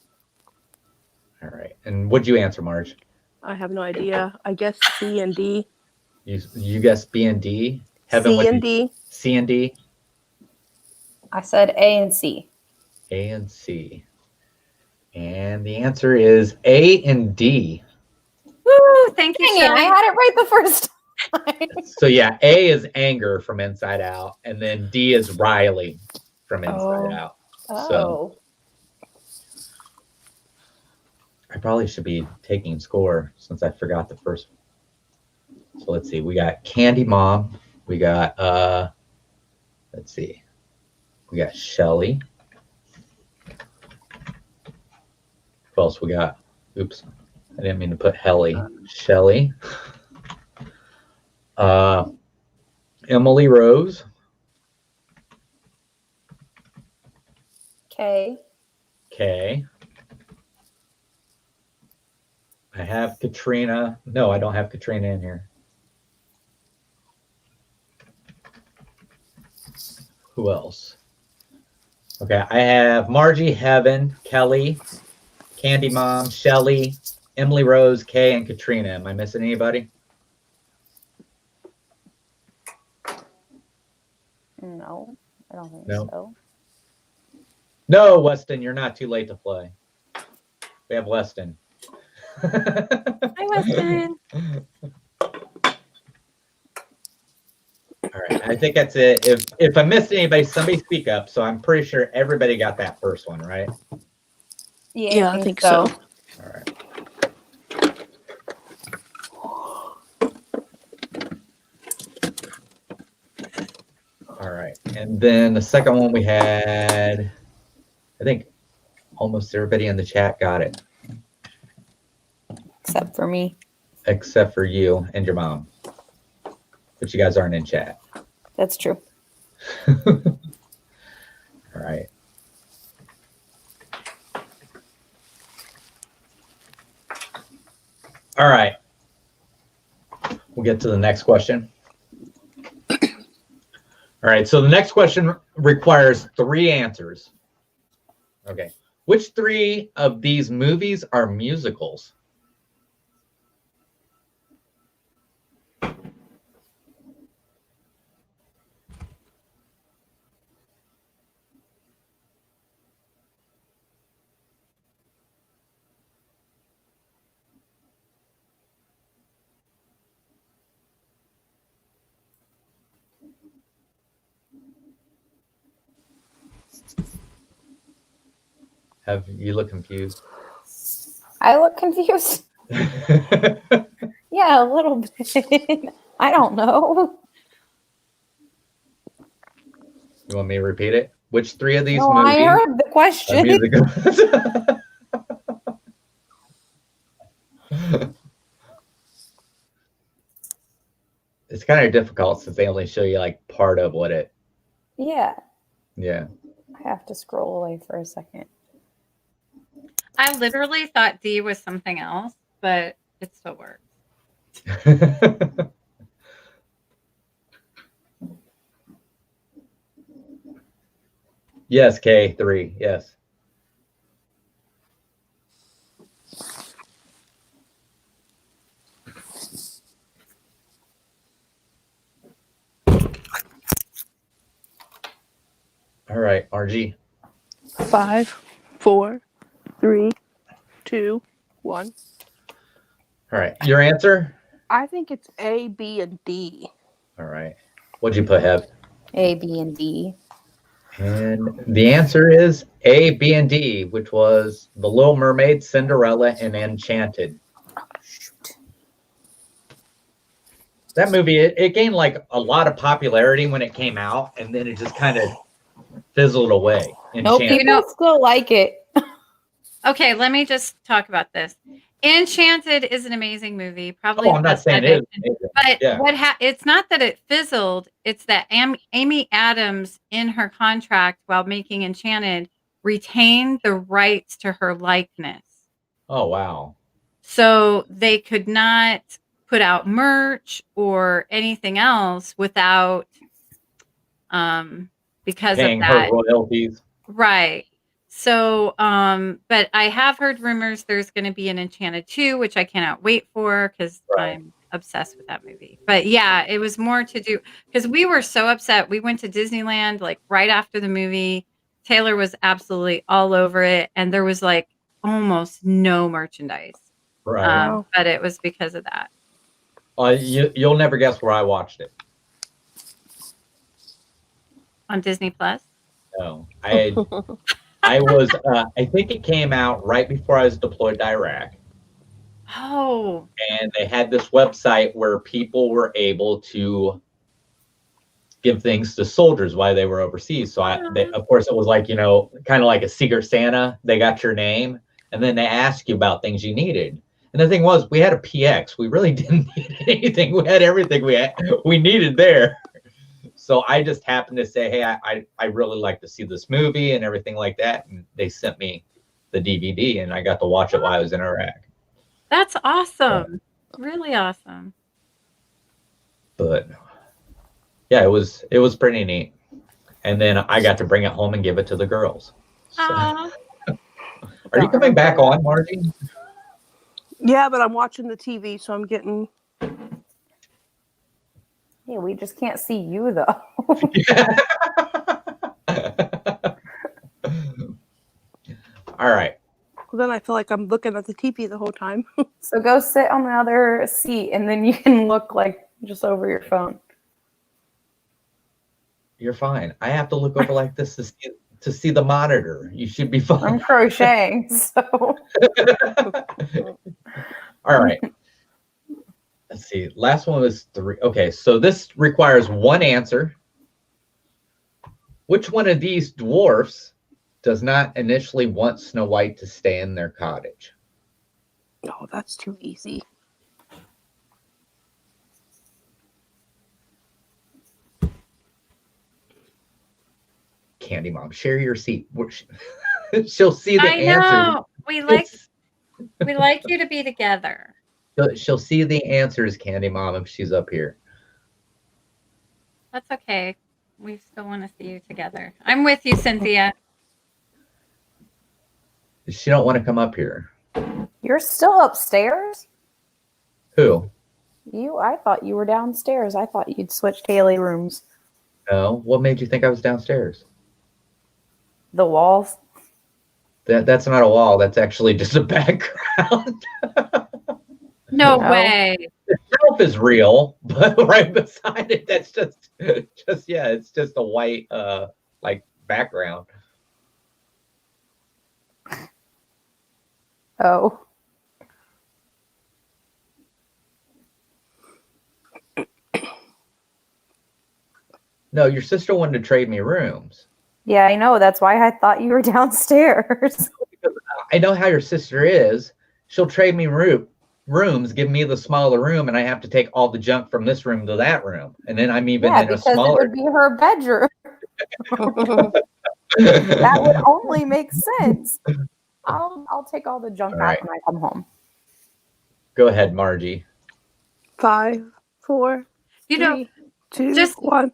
All right. And what'd you answer, Marge? I have no idea. I guess C and D. You guessed B and D? C and D. C and D? I said A and C. A and C. And the answer is A and D. Woo, thank you, Dang it, Shelley. I had it right the first time. So yeah, A is Anger from Inside Out, and then D is Riley from Inside Out. So I probably should be taking score since I forgot the first one. So let's see. We got Candy Mom. We got let's see. We got Shelly. Who else we got? Oops. I didn't mean to put Helly. Shelly. Emily Rose. Okay. Kay. I have Katrina. No, I don't have Katrina in here. Who else? Okay, I have Margie, Heaven, Kelly, Candy Mom, Shelly, Emily Rose, Kay, and Katrina. Am I missing anybody? No, I don't think No. so. No, Weston, you're not too late to play. We have Weston. Hi, Weston. All right, I think that's it. If I missed anybody, somebody speak up. So I'm pretty sure everybody got that first one, right? Yeah, I think so. All right. All right, and then the second one we had, I think almost everybody in the chat got it. Except for me. Except for you and your mom. But you guys aren't in chat. That's true. All right. All right. We'll get to the next question. All right, so the next question requires 3 answers. Okay. Which 3 of these movies are musicals? Have you look confused? I look confused. Yeah, a little bit. I don't know. You want me to repeat it? Which 3 of these No, movies I heard the are question. musicals? It's kind of difficult since they only show you like part of what it. Yeah, Yeah. I have to scroll away for a second. I literally thought D was something else, but it still works. Yes, K3. Yes. All right, RG. 5, 4, 3, 2, 1. All right, your answer? I think it's A, B, and D. All right. What'd you put, Heb? A, B, and D. And the answer is A, B, and D, which was The Little Mermaid, Cinderella, and Enchanted. Shoot. That movie, it gained like a lot of popularity when it came out, and then it just kind of fizzled away. No, Enchanted. people still like it. Okay, let me just talk about this. Enchanted is an amazing movie. Probably Oh, I'm the not best saying live it action. is. But Yeah. it's not that it fizzled. It's that Amy Adams, in her contract while making Enchanted, retained the rights to her likeness. Oh, wow. So they could not put out merch or anything else without because Paying of her that. royalties. Right. So, but I have heard rumors there's going to be an Enchanted 2, which I cannot wait for because Right. I'm obsessed with that movie. But yeah, it was more to do because we were so upset. We went to Disneyland like right after the movie. Taylor was absolutely all over it, and there was like almost no merchandise. Right. Wow. But it was because of that. You'll never guess where I watched it. On Disney Plus. No, I was. I think it came out right before I was deployed to Iraq, Oh, and they had this website where people were able to give things to soldiers while they were overseas. So of course, it was like, kind of like a Secret Santa. They got your name, and then they ask you about things you needed. And the thing was, we had a PX. We really didn't need anything. We had everything we needed there. So I just happened to say, hey, I really like to see this movie and everything like that. And they sent me the DVD, and I got to watch it while I was in Iraq. that's awesome. Really awesome. But yeah, it was pretty neat. And then I got to bring it home and give it to the girls. So. Aw. Are you coming back on, Margie? Yeah, but I'm watching the TV, so I'm getting. Yeah, we just can't see you though. All right. Well, then I feel like I'm looking at the teepee the whole time. So go sit on the other seat, and then you can look like just over your phone. You're fine. I have to look over like this to see the monitor. You should be fine. I'm crocheting, so. All right. Let's see. Last one was 3. Okay, so this requires one answer. Which one of these dwarfs does not initially want Snow White to stay in their cottage? Oh, that's too easy. Candy Mom, share your seat. She'll see the I answer. know. We like you to be together. She'll see the answers, Candy Mom, if she's up here. That's okay. We still want to see you together. I'm with you, Cynthia. She don't want to come up here. You're still upstairs? Who? I thought you were downstairs. I thought you'd switched Haley rooms. No. What made you think I was downstairs? The walls. That's not a wall. That's actually just a background. No Oh. way. The shelf is real, but right beside it, that's just it's just a white like background. Oh. No, your sister wanted to trade me rooms. Yeah, I know. That's why I thought you were downstairs. I know how your sister is. She'll trade me rooms, give me the smaller room, and I have to take all the junk from this room to that room. And then I'm even Yeah, in a because it smaller. would be her bedroom. That would only make sense. I'll take all the junk All out right. when I come home. Go ahead, Margie. 5, 4, You know, 3, 2, just- 1.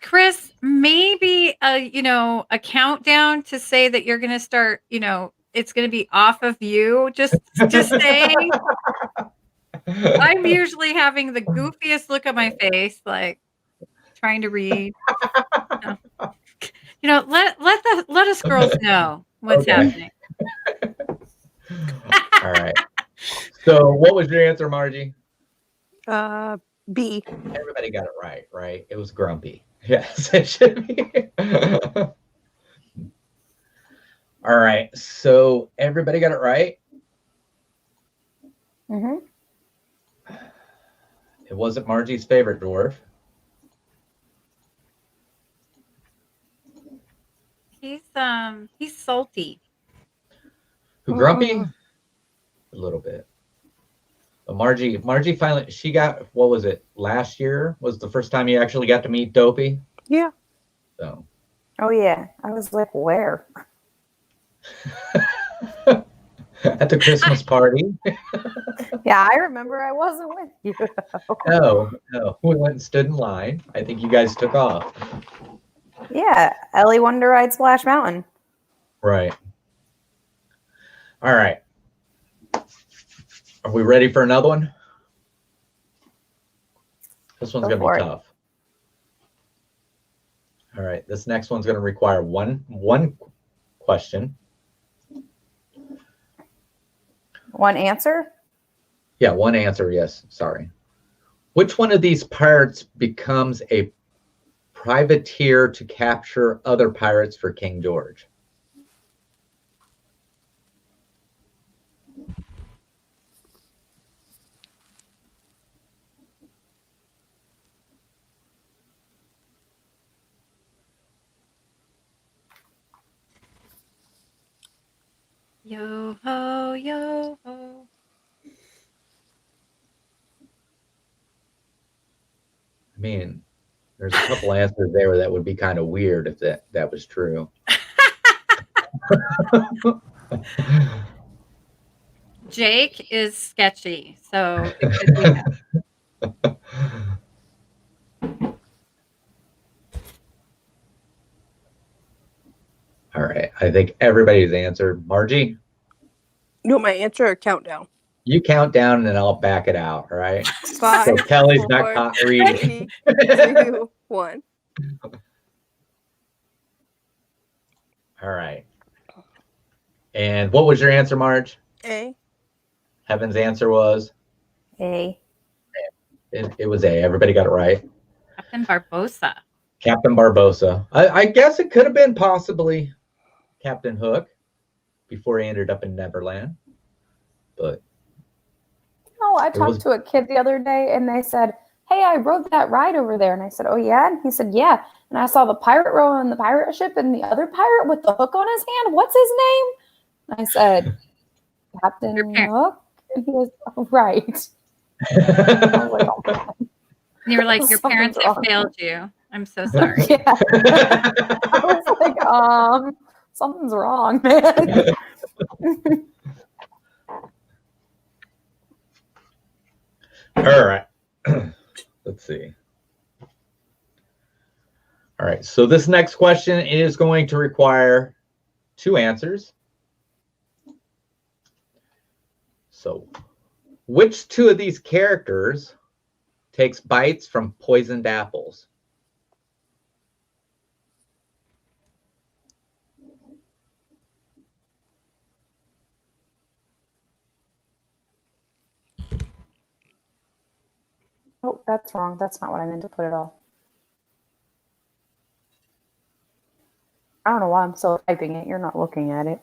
Chris, maybe a countdown to say that you're going to start, it's going to be off of you. Just saying. I'm usually having the goofiest look on my face, like trying to read. Let us girls know what's Okay. happening. All right. So what was your answer, Margie? B. Everybody got it right? It was grumpy. Yes, it should be. All right. So everybody got it right. Mm-hmm. It wasn't Margie's favorite dwarf. He's salty. Who, grumpy? A little bit. But Margie finally, she got, what was it? Last year was the first time you actually got to meet Dopey. Yeah. So. Oh, yeah. I was like, where? At the Christmas party. Yeah, I remember I wasn't with you. No. We went and stood in line. I think you guys took off. Yeah, Ellie wanted to ride Splash Mountain. Right. All right. Are we ready for another one? This one's Go going to for be it. tough. All right. This next one's going to require one question. One answer? Yeah, one answer. Yes. Sorry. Which one of these pirates becomes a privateer to capture other pirates for King George? Yo ho, yo ho. I mean, there's a couple answers there that would be kind of weird if that was true. Jake is sketchy, so it could be that. All right. I think everybody's answered. Margie, You want my answer or countdown? you count down and then I'll back it out. All right. 5, So Kelly's not 4, caught reading. 3, 2, 1. All right. And what was your answer, Marge? A. Heaven's answer was? A. It was A. Everybody got it right. Captain Barbosa. Captain Barbosa. I guess it could have been possibly Captain Hook before he ended up in Neverland. But Oh, I talked to a kid the other day and they said, "Hey, I rode that ride over there." And I said, "Oh, yeah?" And he said, "Yeah." And I saw the pirate rowing the pirate ship and the other pirate with the hook on his hand. What's his name? And I said, Captain Hook. And he was, "Oh, right." I was like, "Oh, man." And you were like, your parents have failed you. I'm so sorry. Yeah. I was like, something's wrong, man. All right. Let's see. All right. So this next question is going to require 2 answers. So which 2 of these characters takes bites from poisoned apples? Oh, that's wrong. That's not what I meant to put at all. I don't know why I'm still typing it. You're not looking at it.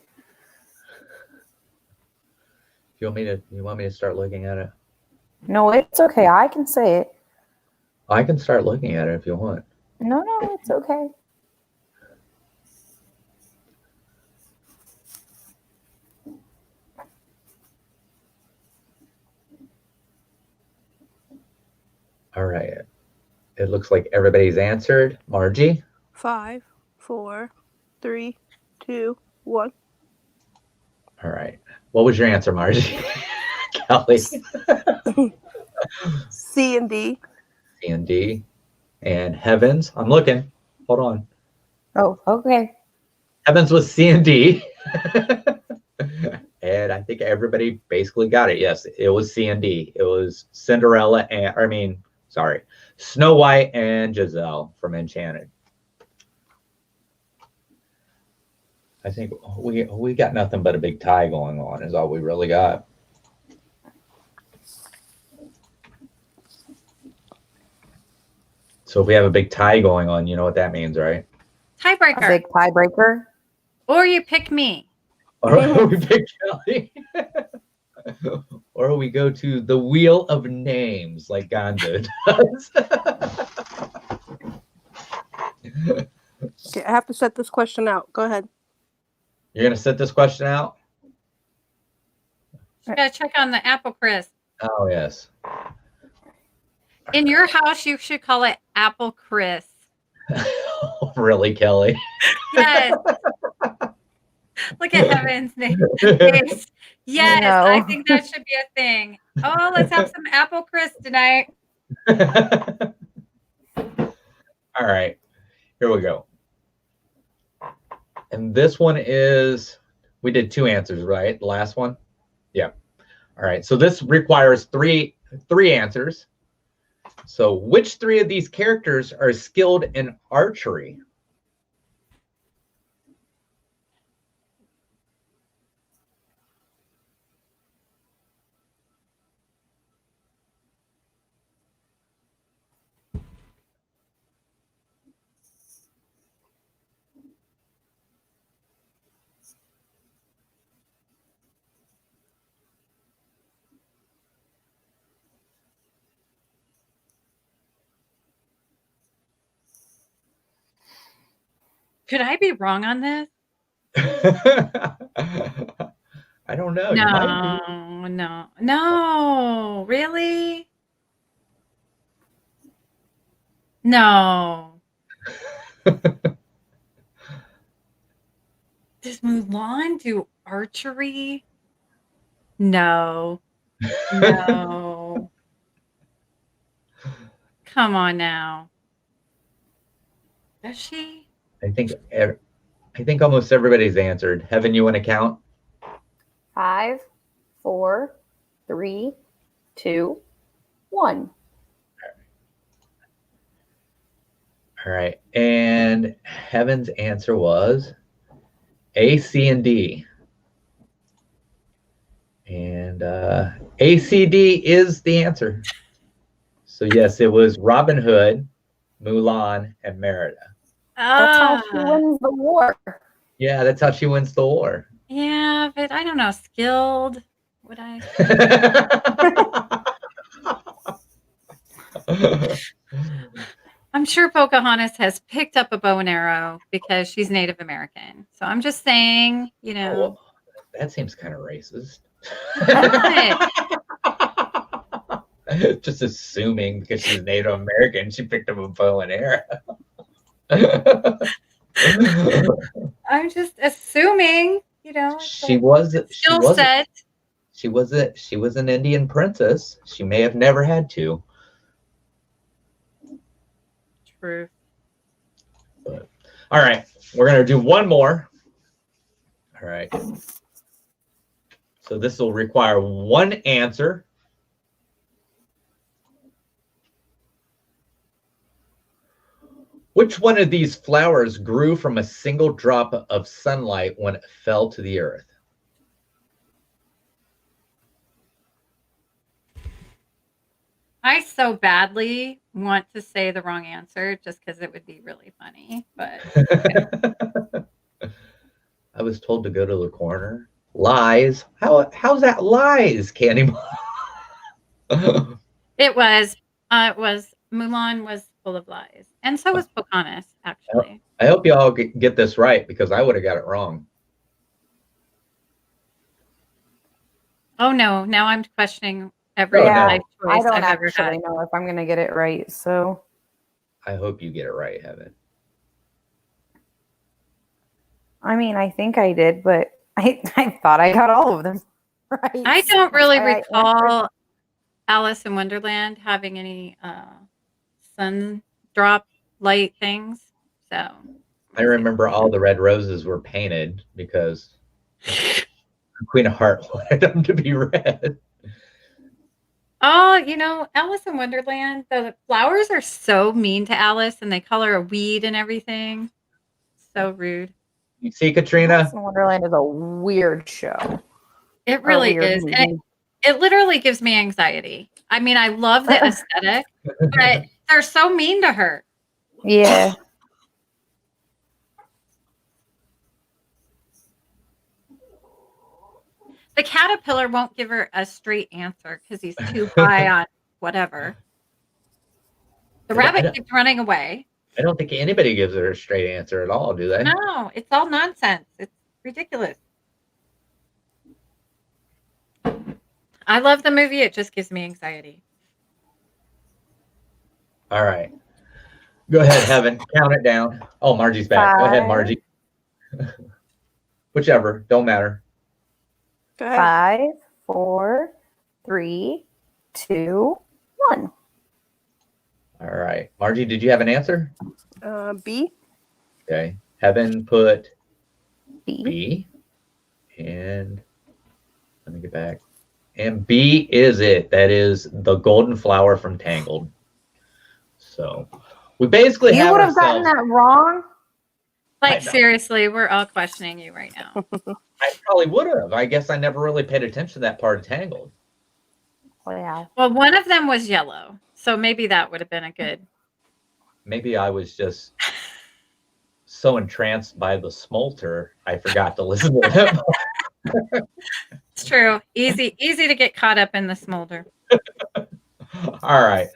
You want me to start looking at it? No, it's okay. I can say it. I can start looking at it if you want. No, it's okay. All right. It looks like everybody's answered. Margie? 5, 4, 3, 2, 1. All right. What was your answer, Margie? Kelly? C and D. C and D. And Heavens? I'm looking. Hold on. Oh, okay. Heavens was C and D. And I think everybody basically got it. Yes, it was C and D. It was Cinderella and, Snow White and Giselle from Enchanted. I think we got nothing but a big tie going on is all we really got. So if we have a big tie going on, you know what that means, right? Tiebreaker. A big tiebreaker. Or you pick me. Or we pick Kelly. Or we go to the Wheel of Names like Ganja does. Okay, I have to set this question out. Go ahead. You're going to set this question out? You gotta check on the apple crisp. Oh, yes. In your house, you should call it apple crisp. Really, Kelly? Yes. Look at Heaven's face. Yes, No. I think that should be a thing. Oh, let's have some apple crisp tonight. All right, here we go. And this one is, we did 2 answers, right? The last one? Yeah. All right, so this requires three answers. So which 3 of these characters are skilled in archery? Could I be wrong on this? I don't know. You might be. No. Really? No. Does Mulan do archery? No. Come on now. Does she? I think almost everybody's answered. Heaven, you want to count? 5, 4, 3, 2, 1. All right. And Heaven's answer was A, C, and D. And ACD is the answer. So yes, it was Robin Hood, Mulan, and Merida. That's how she wins the war. Yeah, that's how she wins the war. Yeah, but I don't know. Skilled? Would I? I'm sure Pocahontas has picked up a bow and arrow because she's Native American. So I'm just saying, you know. Well, that seems kind of racist. Just assuming because she's Native American, she picked up a bow and arrow. I'm just assuming, you know. She was an Indian princess. She may have never had to. True. But, all right, we're gonna do one more. All right. So this will require one answer. Which one of these flowers grew from a single drop of sunlight when it fell to the earth? I so badly want to say the wrong answer just because it would be really funny, but I was told to go to the corner. Lies. How's that lies, Candy? it was Mulan was full of lies. And so was Pocahontas, actually. I hope you all get this right because I would have got it wrong. Oh no, now I'm questioning every life choice I don't I've ever actually had. know if I'm gonna get it right, so I hope you get it right, Heaven. I mean, I think I did, but I thought I got all of them right. I don't really recall Alice in Wonderland having any sun drop light things. So I remember all the red roses were painted because Queen of Heart wanted them to be red. Oh, you know, Alice in Wonderland, the flowers are so mean to Alice and they call her a weed and everything. So rude. You see, Katrina? Alice in Wonderland is a weird show. It really is. And it literally gives me anxiety. I mean, I love the aesthetic, but they're so mean to her. Yeah. The caterpillar won't give her a straight answer because he's too high on whatever. The rabbit keeps running away. I don't think anybody gives her a straight answer at all, do they? No, it's all nonsense. It's ridiculous. I love the movie. It just gives me anxiety. All right. Go ahead, Heaven. Count it down. Oh, Margie's back. Go ahead, Margie. Whichever. Don't matter. Go ahead. 5, 4, 3, 2, 1. All right. Margie, did you have an answer? B. Okay. Heaven put B. B. And let me get back. And B is it. That is the golden flower from Tangled. So we basically You have would have gotten that wrong? Like, seriously, we're all questioning you right now. I probably would have. I guess I never really paid attention to that part of Tangled. Oh, yeah. Well, one of them was yellow. So maybe that would have been a good. Maybe I was just so entranced by the smolter, I forgot to listen to him. It's true. Easy to get caught up in the smolder. All right.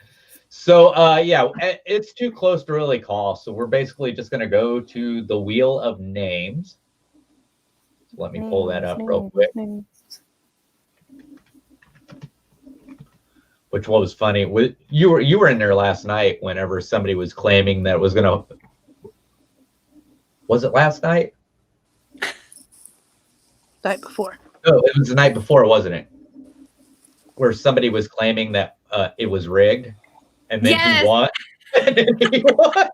So, yeah, it's too close to really call. So we're basically just going to go to the Wheel of Names. So let me pull that up real quick. Which was funny. You were in there last night whenever somebody was claiming that it was going to. Was it last night? Night before. No, it was the night before, wasn't it? Where somebody was claiming that it was rigged. And then he won. And then he won.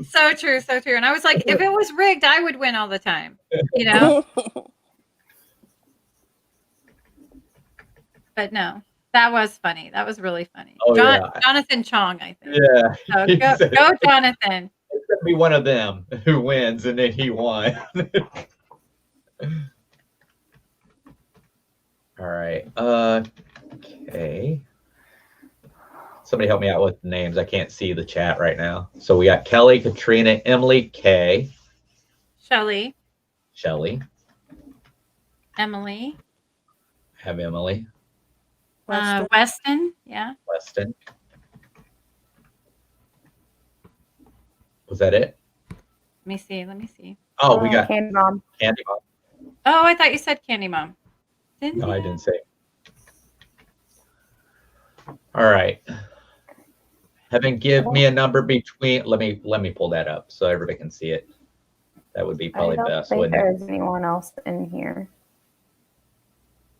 So true. And I was like, if it was rigged, I would win all the time. You know? But no, that was funny. That was really funny. Oh, Jonathan Chong, I think. Yeah. So go, Jonathan. It's going to be one of them who wins, and then he won. All right. Okay. Somebody help me out with the names. I can't see the chat right now. So we got Kelly, Katrina, Emily, Kay, Shelly, Shelly. Emily, Have Emily, Weston. Yeah. Weston. Was that it? Let me see. Let me see. Oh, we got Candy Mom. Candy Mom. Oh, I thought you said Candy Mom. Didn't No, you? I didn't say. All right. Having give me a number between. Let me pull that up so everybody can see it. That would be probably I don't best, think wouldn't it? there's anyone else in here.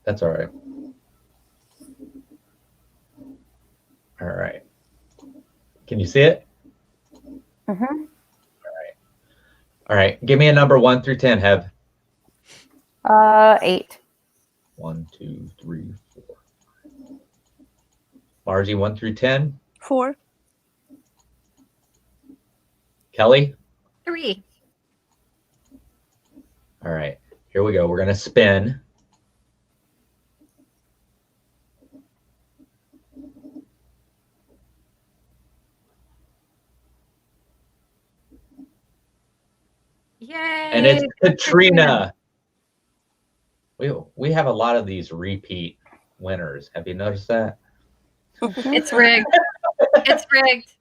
That's all right. All right. Can you see it? Mm-hmm. All right. Give me a number 1 through 10. Have 8. 1, 2, 3, 4. Margie, 1 through 10. 4. Kelly. 3. All right. Here we go. We're gonna spin. Yay! And it's Katrina. We have a lot of these repeat winners. Have you noticed that? It's rigged. It's rigged.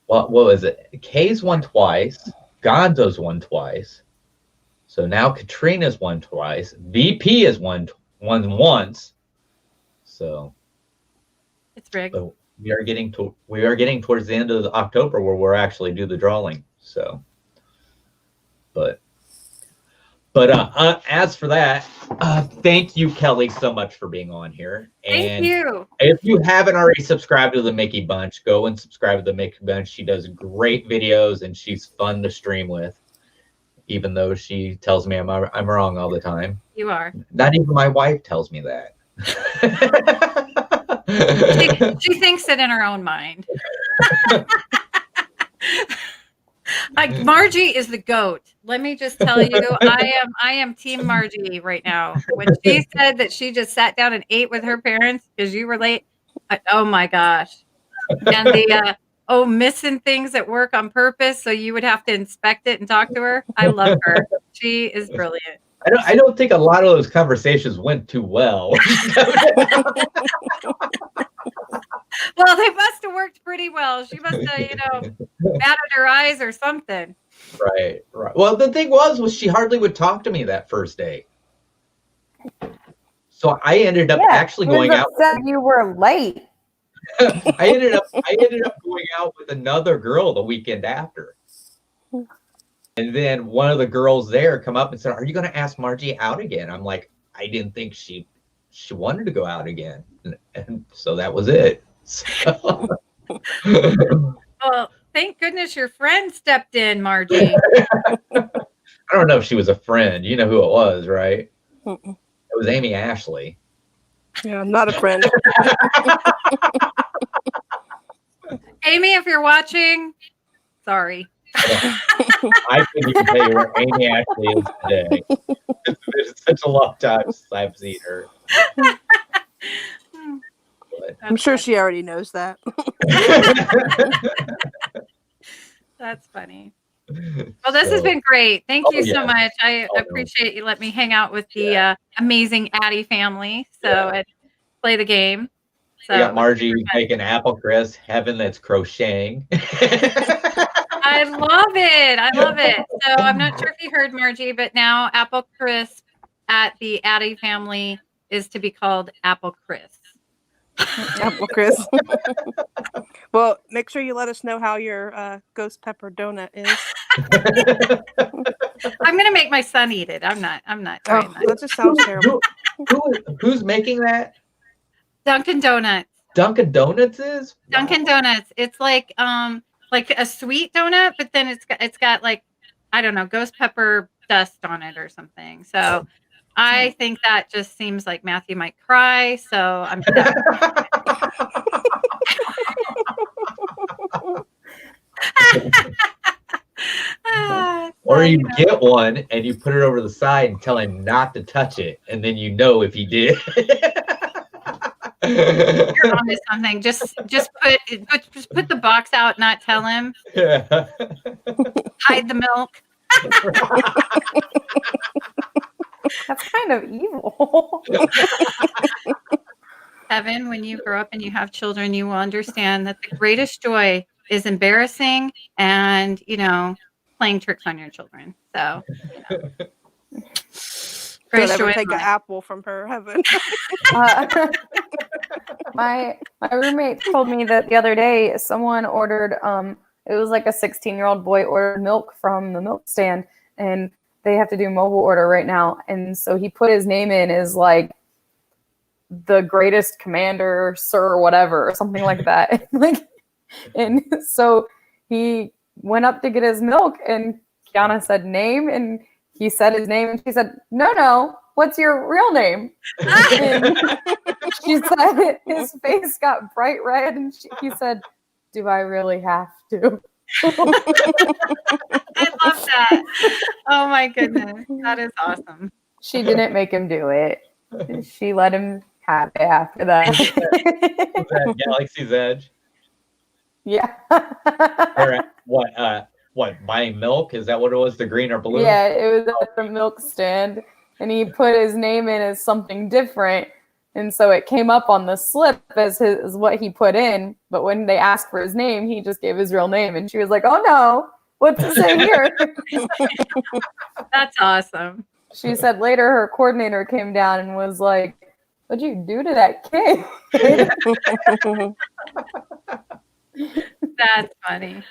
What was it? Kay's won twice. Gonzo's won twice. So now Katrina's won twice. VP has won once. So It's rigged. we are getting towards the end of October where we'll actually do the drawing. So, but as for that, thank you, Kelly, so much for being on here. Thank you. If you haven't already subscribed to the Mickey Bunch, go and subscribe to the Mickey Bunch. She does great videos and she's fun to stream with, even though she tells me I'm wrong all the time. You are. Not even my wife tells me that. She thinks it in her own mind. Margie is the goat. Let me just tell you, I am Team Margie right now. When she said that she just sat down and ate with her parents because you were late, oh my gosh. And the missing things at work on purpose, so you would have to inspect it and talk to her. I love her. She is brilliant. I don't think a lot of those conversations went too well. Well, they must have worked pretty well. She must have, batted her eyes or something. Right. Well, the thing was she hardly would talk to me that first day. So I ended up actually going out. You were late. I ended up going out with another girl the weekend after. And then one of the girls there come up and said, "Are you going to ask Margie out again?" I'm like, I didn't think she wanted to go out again. And so that was it. So. Well, thank goodness your friend stepped in, Margie. I don't know if she was a friend. You know who it was, right? Mm-mm. It was Amy Ashley. Yeah, I'm not a friend. Amy, if you're watching, sorry. I couldn't even tell you where Amy Ashley is today. It's such a long time since I've seen her. But I'm sure she already knows that. That's funny. Well, this has been great. Thank you so much. I appreciate you letting me hang out with the amazing Addie family. So and play the game. So we got Margie making apple crisp, Heaven that's crocheting. I love it. I love it. So I'm not sure if you heard, Margie, but now Apple Crisp at the Addie family is to be called Apple Crisp. Apple crisp. Well, make sure you let us know how your ghost pepper donut is. I'm gonna make my son eat it. I'm not trying that. That just sounds terrible. Who's making that? Dunkin' Donuts. Dunkin' Donuts is? Dunkin' Donuts. It's like a sweet donut, but then it's got like, I don't know, ghost pepper dust on it or something. So I think that just seems like Matthew might cry. So I'm Or you you know. get one and you put it over the side and tell him not to touch it, and then you know if he did. You're onto something. Just put the box out, not tell him. Yeah. Hide the milk. That's kind of evil. Evan, when you grow up and you have children, you will understand that the greatest joy is embarrassing and, playing tricks on your children. So, Don't greatest ever joy take in an life. apple from her, Heaven. My roommate told me that the other day someone ordered it was like a 16-year-old boy ordered milk from the milk stand, and they have to do mobile order right now, and so he put his name in as like the greatest commander, sir, whatever, or something like that. And so he went up to get his milk, and Kiana said name, and he said his name, and she said, no, what's your real name? And she said his face got bright red, and he said, do I really have to? I love that. Oh my goodness. That is awesome. She didn't make him do it. She let him have it after that. Was that Galaxy's Edge? Yeah. Or what? Buying milk? Is that what it was? The green or blue? Yeah, it was at the milk stand, and he put his name in as something different, and so it came up on the slip as what he put in. But when they asked for his name, he just gave his real name, and she was like, "Oh no, what's it say here?" That's awesome. She said later her coordinator came down and was like, "What'd you do to that kid?" That's funny.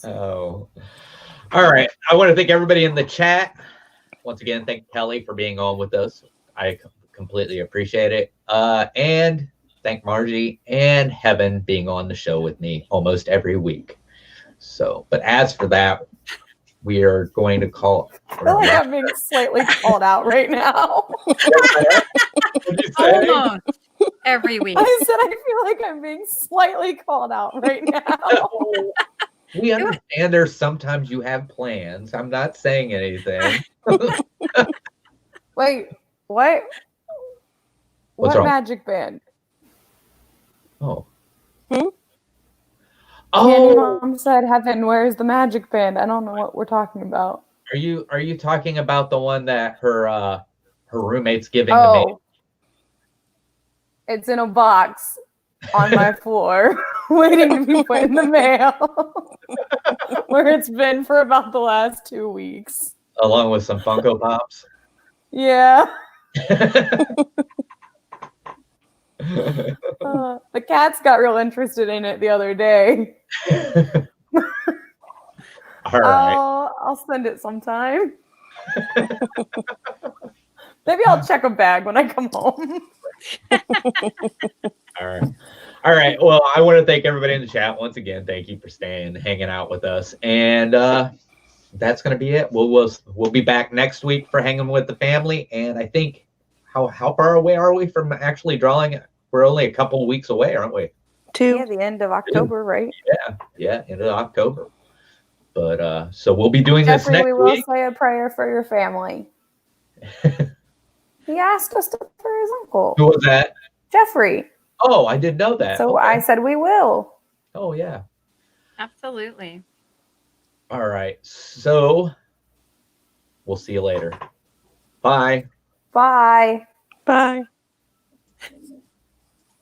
Oh. All right. I want to thank everybody in the chat. Once again, thank Kelly for being on with us. I completely appreciate it. And thank Margie and Heaven being on the show with me almost every week. So, but as for that, we are going to call. I feel like I'm being slightly called out right now. What'd you say? Almost every week. I said I feel like I'm being slightly called out right now. We understand there's sometimes you have plans. I'm not saying anything. Wait, what? What's what wrong? magic band? Oh. Hmm? Candy Oh, Mom said, Heaven, where's the magic band? I don't know what we're talking about. are you talking about the one that her roommate's giving to me? Oh, it's in a box on my floor, waiting to be put in the mail, where it's been for about the last 2 weeks. Along with some Funko Pops. Yeah. The cats got real interested in it the other day. All right. I'll send it sometime. Maybe I'll check a bag when I come home. All right. All right. Well, I want to thank everybody in the chat once again. Thank you for staying, hanging out with us, and that's going to be it. We'll be back next week for hanging with the family. And I think how far away are we from actually drawing? We're only a couple of weeks away, aren't we? 2. Yeah, the end of October, right? Yeah, end of October. But so we'll be doing this Jeffrey, next we will week. say a prayer for your family. He asked us to pray for his uncle, Who was that? Jeffrey. Oh, I didn't know that. So Okay. I said we will. Oh, yeah. Absolutely. All right. So we'll see you later. Bye. Bye. Bye.